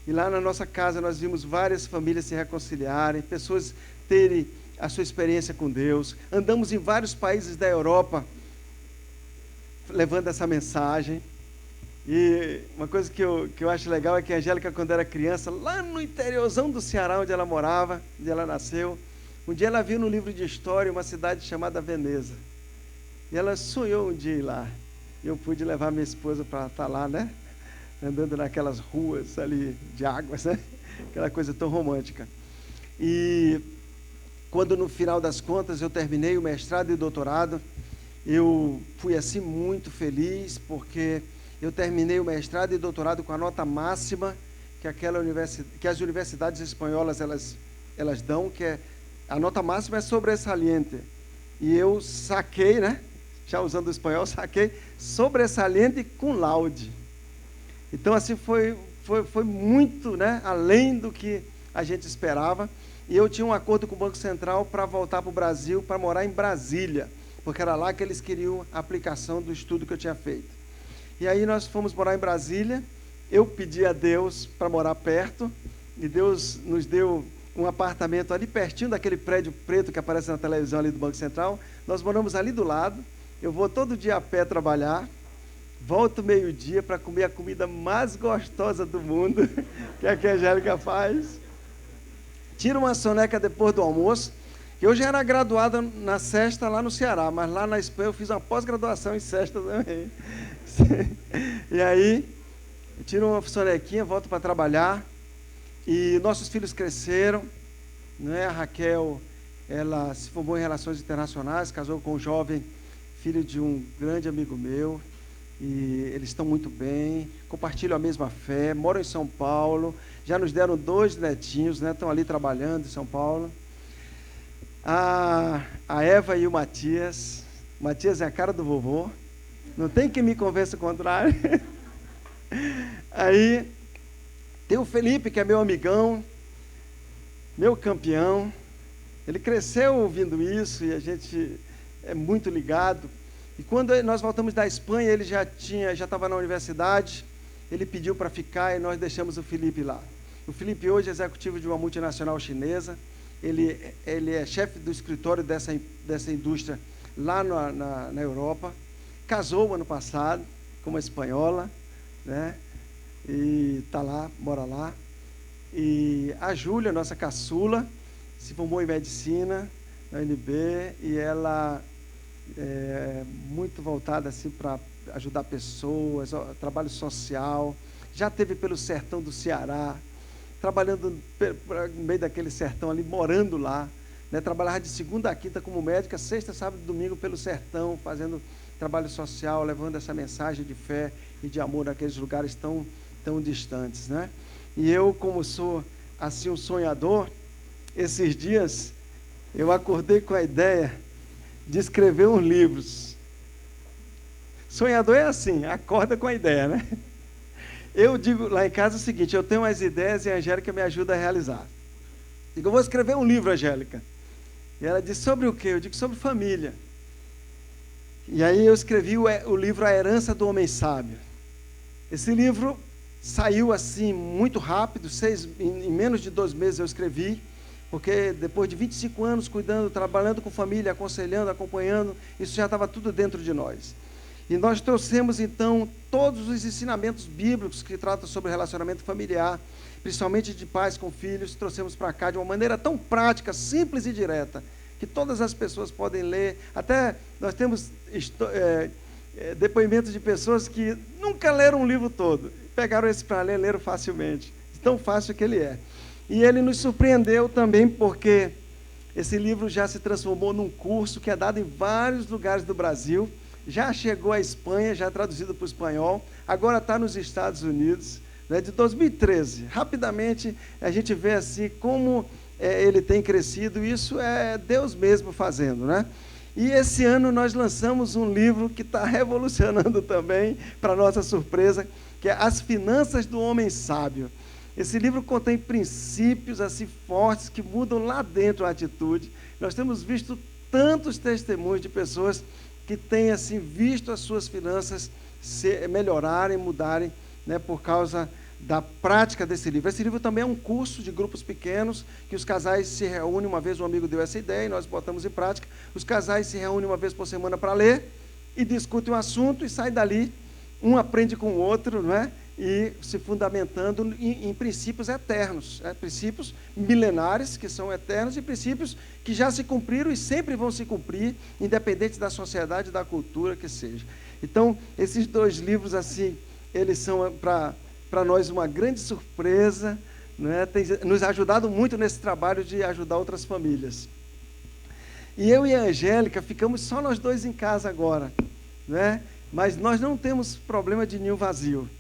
E lá na nossa casa nós vimos várias famílias se reconciliarem, pessoas terem a sua experiência com Deus. Andamos em vários países da Europa, levando essa mensagem. E uma coisa que eu acho legal é que a Angélica, quando era criança, lá no interiorzão do Ceará, onde ela morava, onde ela nasceu, um dia ela viu no livro de história uma cidade chamada Veneza. E ela sonhou um dia ir lá. E eu pude levar minha esposa para estar lá, né? Andando naquelas ruas ali de águas, né? Aquela coisa tão romântica. E quando no final das contas eu terminei o mestrado e o doutorado, eu fui assim muito feliz, porque eu terminei o mestrado e doutorado com a nota máxima que as universidades espanholas elas dão, que é a nota máxima é sobresaliente. E eu saquei, né? Já usando o espanhol, saquei sobresaliente cum laude. Então assim foi muito, né, além do que a gente esperava. E eu tinha um acordo com o Banco Central para voltar para o Brasil, para morar em Brasília, porque era lá que eles queriam a aplicação do estudo que eu tinha feito. E aí nós fomos morar em Brasília, eu pedi a Deus para morar perto, e Deus nos deu um apartamento ali pertinho daquele prédio preto que aparece na televisão ali do Banco Central. Nós moramos ali do lado, eu vou todo dia a pé trabalhar, volto meio-dia para comer a comida mais gostosa do mundo, que é a Angélica faz. Tiro uma soneca depois do almoço. Eu já era graduada na Sesta lá no Ceará, mas lá na Espanha eu fiz uma pós-graduação em Sesta também. E aí, eu tiro uma sonequinha, volto para trabalhar. E nossos filhos cresceram, né? A Raquel, ela se formou em Relações Internacionais, casou com um jovem filho de um grande amigo meu. E eles estão muito bem, compartilham a mesma fé, moram em São Paulo, já nos deram 2 netinhos, né? Estão ali trabalhando em São Paulo. A Eva e o Matias é a cara do vovô, não tem quem me convença o contrário. Aí tem o Felipe, que é meu amigão, meu campeão, ele cresceu ouvindo isso e a gente é muito ligado. E quando nós voltamos da Espanha, ele já estava na universidade, ele pediu para ficar e nós deixamos o Felipe lá. O Felipe hoje é executivo de uma multinacional chinesa, ele é chefe do escritório dessa indústria lá na Europa, casou ano passado com uma espanhola, né? E está lá, mora lá. E a Júlia, nossa caçula, se formou em medicina na UNB e ela muito voltada assim para ajudar pessoas, trabalho social, já esteve pelo sertão do Ceará, trabalhando no meio daquele sertão ali, morando lá, né? Trabalhava de segunda a quinta como médica, sexta, sábado e domingo pelo sertão, fazendo trabalho social, levando essa mensagem de fé e de amor naqueles lugares tão distantes, né? E eu, como sou assim um sonhador, esses dias eu acordei com a ideia de escrever uns livros. Sonhador é assim, acorda com a ideia, né? Eu digo lá em casa o seguinte, eu tenho umas ideias e a Angélica me ajuda a realizar. Digo, eu vou escrever um livro, Angélica. E ela disse, sobre o quê? Eu digo, sobre família. E aí eu escrevi o livro A Herança do Homem Sábio. Esse livro saiu assim muito rápido, em menos de 2 meses eu escrevi, porque depois de 25 anos cuidando, trabalhando com família, aconselhando, acompanhando, isso já estava tudo dentro de nós. E nós trouxemos então todos os ensinamentos bíblicos que tratam sobre relacionamento familiar, principalmente de pais com filhos, trouxemos para cá de uma maneira tão prática, simples e direta, que todas as pessoas podem ler. Até nós temos depoimentos de pessoas que nunca leram um livro todo, pegaram esse para ler, leram facilmente, tão fácil que ele é. E ele nos surpreendeu também porque esse livro já se transformou num curso que é dado em vários lugares do Brasil, já chegou à Espanha, já traduzido para o espanhol, agora está nos Estados Unidos, né, de 2013. Rapidamente a gente vê assim como ele tem crescido, e isso é Deus mesmo fazendo, né? E esse ano nós lançamos um livro que está revolucionando também, para nossa surpresa, que é As Finanças do Homem Sábio. Esse livro contém princípios assim fortes que mudam lá dentro a atitude. Nós temos visto tantos testemunhos de pessoas que têm assim visto as suas finanças melhorarem, mudarem, né, por causa da prática desse livro. Esse livro também é um curso de grupos pequenos, que os casais se reúnem, uma vez um amigo deu essa ideia e nós botamos em prática. Os casais se reúnem uma vez por semana para ler e discutem um assunto e saem dali, um aprende com o outro, não é? E se fundamentando em princípios eternos, princípios milenares que são eternos e princípios que já se cumpriram e sempre vão se cumprir, independente da sociedade e da cultura que seja. Então, esses 2 livros, assim, eles são para nós uma grande surpresa, né? Tem nos ajudado muito nesse trabalho de ajudar outras famílias. E eu e a Angélica ficamos só nós 2 em casa agora, né? Mas nós não temos problema de ninho vazio.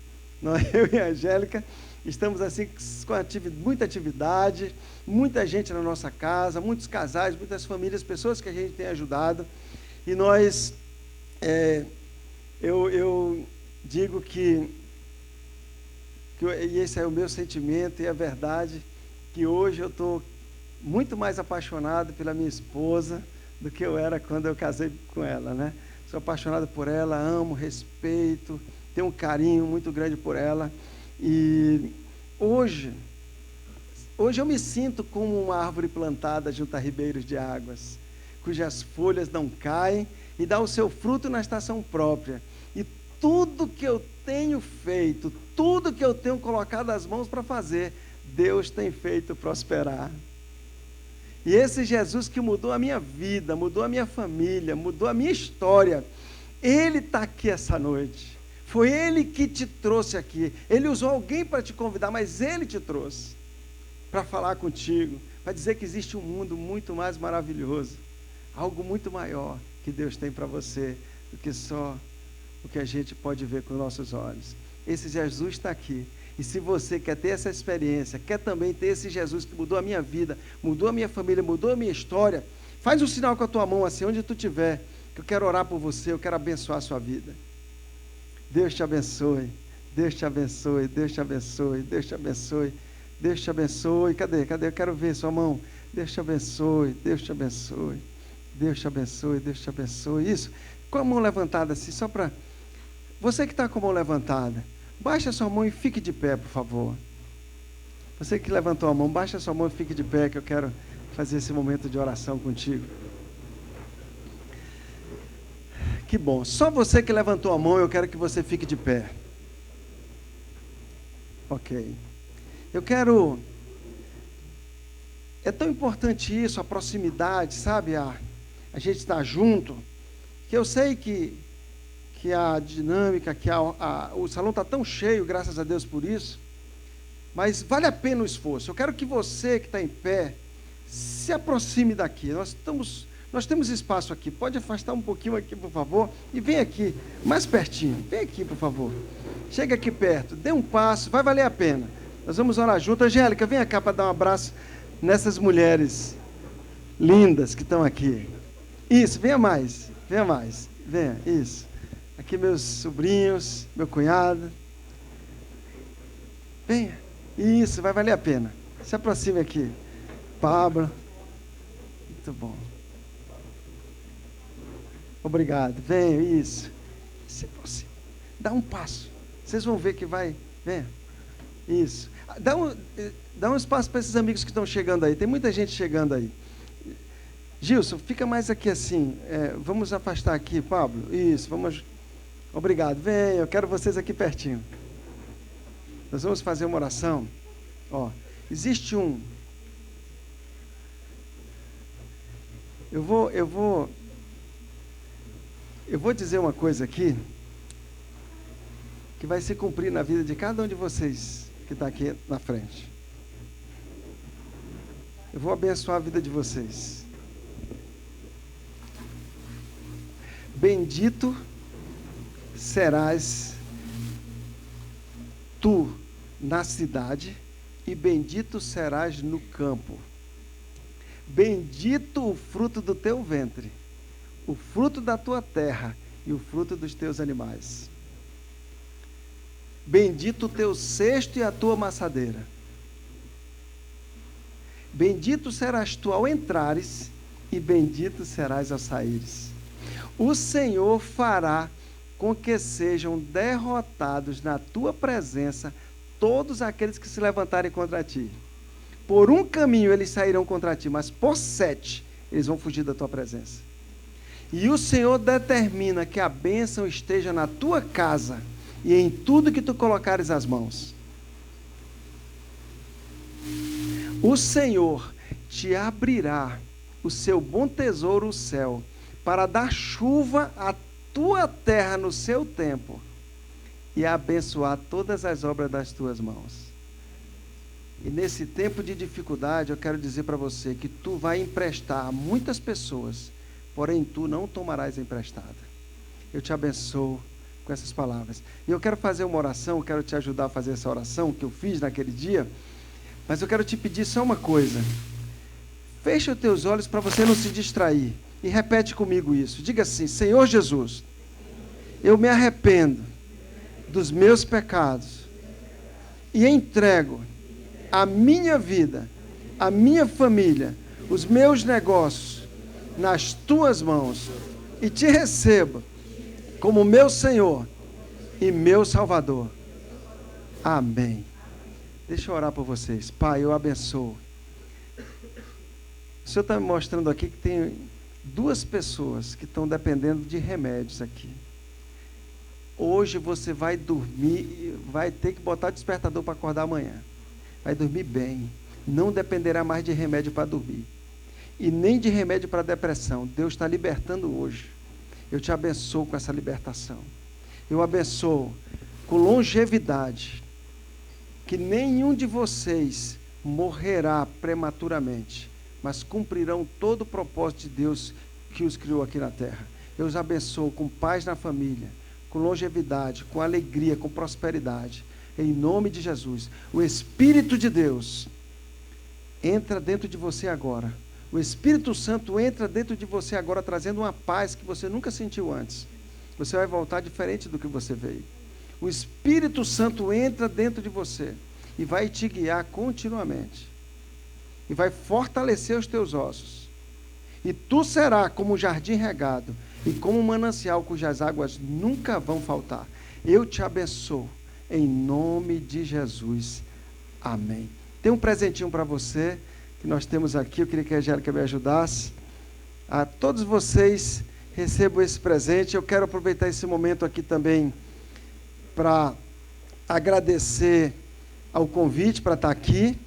Eu e a Angélica estamos assim com muita atividade, muita gente na nossa casa, muitos casais, muitas famílias, pessoas que a gente tem ajudado. E nós, eu digo que e esse é o meu sentimento e é verdade, que hoje eu estou muito mais apaixonado pela minha esposa do que eu era quando eu casei com ela, né? Sou apaixonado por ela, amo, respeito, tenho um carinho muito grande por ela. E hoje eu me sinto como uma árvore plantada junto a ribeiros de águas, cujas folhas não caem e dá o seu fruto na estação própria. E tudo que eu tenho feito, tudo que eu tenho colocado as mãos para fazer, Deus tem feito prosperar. E esse Jesus que mudou a minha vida, mudou a minha família, mudou a minha história, Ele está aqui essa noite. Foi Ele que te trouxe aqui. Ele usou alguém para te convidar, mas Ele te trouxe para falar contigo, para dizer que existe um mundo muito mais maravilhoso, algo muito maior que Deus tem para você do que só o que a gente pode ver com nossos olhos. Esse Jesus está aqui. E se você quer ter essa experiência, quer também ter esse Jesus que mudou a minha vida, mudou a minha família, mudou a minha história, faz um sinal com a tua mão assim, onde tu estiver, que eu quero orar por você, eu quero abençoar a sua vida. Deus te abençoe, Deus te abençoe, Deus te abençoe, Deus te abençoe, Deus te abençoe. Cadê? Eu quero ver sua mão. Deus te abençoe, Deus te abençoe, Deus te abençoe, Deus te abençoe. Isso, com a mão levantada assim, só para... Você que está com a mão levantada, baixa a sua mão e fique de pé, por favor. Você que levantou a mão, baixa a sua mão e fique de pé, que eu quero fazer esse momento de oração contigo. Que bom. Só você que levantou a mão, eu quero que você fique de pé. Ok. Eu quero... É tão importante isso, a proximidade, sabe? A gente estar junto, que eu sei que a dinâmica, o salão está tão cheio, graças a Deus por isso, mas vale a pena o esforço. Eu quero que você que está em pé, se aproxime daqui. Nós temos espaço aqui, pode afastar um pouquinho aqui, por favor, e vem aqui, mais pertinho, vem aqui, por favor. Chega aqui perto, dê um passo, vai valer a pena. Nós vamos orar junto. Angélica, vem cá para dar um abraço nessas mulheres lindas que estão aqui. Isso, venha mais, venha, isso. Aqui meus sobrinhos, meu cunhado. Venha. Isso, vai valer a pena. Se aproxime aqui. Pablo. Muito bom. Obrigado. Venha, isso. Se aproxime. Dá um passo. Vocês vão ver que vai. Venha. Isso. Dá um espaço para esses amigos que estão chegando aí. Tem muita gente chegando aí. Gilson, fica mais aqui assim. Vamos afastar aqui, Pablo. Isso, vamos... Obrigado. Venha, eu quero vocês aqui pertinho. Nós vamos fazer uma oração. Ó, existe um... Eu vou dizer uma coisa aqui que vai se cumprir na vida de cada um de vocês que está aqui na frente. Eu vou abençoar a vida de vocês. Bendito serás tu na cidade e bendito serás no campo. Bendito o fruto do teu ventre, o fruto da tua terra e o fruto dos teus animais. Bendito o teu cesto e a tua amassadeira. Bendito serás tu ao entrares e bendito serás ao saíres. O Senhor fará com que sejam derrotados na tua presença todos aqueles que se levantarem contra ti. Por um caminho eles sairão contra ti, mas por 7 eles vão fugir da tua presença. E o Senhor determina que a bênção esteja na tua casa e em tudo que tu colocares as mãos. O Senhor te abrirá o seu bom tesouro, o céu, para dar chuva à tua terra no seu tempo e abençoar todas as obras das tuas mãos. E nesse tempo de dificuldade, eu quero dizer para você que tu vai emprestar a muitas pessoas, porém tu não tomarás emprestada. Eu te abençoo com essas palavras. E eu quero fazer uma oração, quero te ajudar a fazer essa oração que eu fiz naquele dia, mas eu quero te pedir só uma coisa. Fecha os teus olhos para você não se distrair e repete comigo isso. Diga assim: Senhor Jesus, eu me arrependo dos meus pecados e entrego a minha vida, a minha família, os meus negócios, nas tuas mãos e te recebo como meu Senhor e meu Salvador. Amém. Deixa eu orar por vocês. Pai, eu abençoo. O Senhor está me mostrando aqui que tem 2 pessoas que estão dependendo de remédios aqui. Hoje você vai dormir, vai ter que botar despertador para acordar amanhã. Vai dormir bem. Não dependerá mais de remédio para dormir. E nem de remédio para depressão. Deus está libertando hoje. Eu te abençoo com essa libertação. Eu abençoo com longevidade. Que nenhum de vocês morrerá prematuramente, mas cumprirão todo o propósito de Deus que os criou aqui na terra. Eu os abençoo com paz na família, com longevidade, com alegria, com prosperidade. Em nome de Jesus. O Espírito de Deus entra dentro de você agora. O Espírito Santo entra dentro de você agora, trazendo uma paz que você nunca sentiu antes. Você vai voltar diferente do que você veio. O Espírito Santo entra dentro de você e vai te guiar continuamente. E vai fortalecer os teus ossos. E tu serás como um jardim regado e como um manancial cujas águas nunca vão faltar. Eu te abençoo em nome de Jesus. Amém. Tem um presentinho para você que nós temos aqui. Eu queria que a Angélica me ajudasse. A todos vocês recebam esse presente. Eu quero aproveitar esse momento aqui também para agradecer ao convite para estar aqui,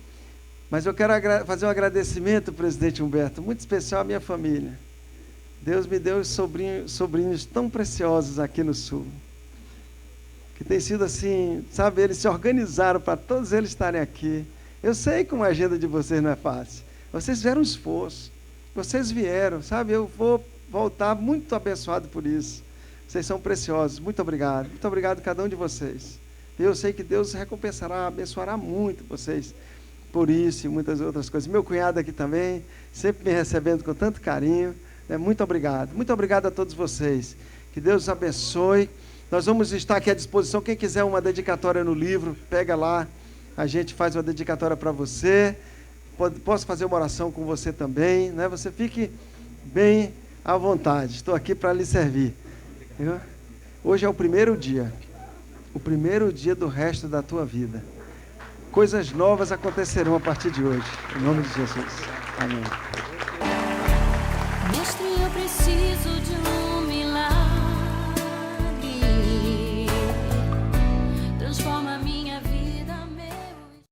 mas eu quero fazer um agradecimento, presidente Humberto, muito especial à minha família. Deus me deu sobrinhos tão preciosos aqui no Sul, que tem sido assim, sabe, eles se organizaram para todos eles estarem aqui. Eu sei que uma agenda de vocês não é fácil, vocês fizeram um esforço, vocês vieram, sabe, eu vou voltar muito abençoado por isso. Vocês são preciosos. Muito obrigado a cada um de vocês. Eu sei que Deus recompensará, abençoará muito vocês por isso e muitas outras coisas. Meu cunhado aqui também, sempre me recebendo com tanto carinho. Muito obrigado. Muito obrigado a todos vocês. Que Deus os abençoe. Nós vamos estar aqui à disposição. Quem quiser uma dedicatória no livro, pega lá. A gente faz uma dedicatória para você. Posso fazer uma oração com você também, né? Você fique bem à vontade. Estou aqui para lhe servir. Hoje é o primeiro dia do resto da tua vida. Coisas novas acontecerão a partir de hoje, em nome de Jesus. Amém. Mestre, eu preciso de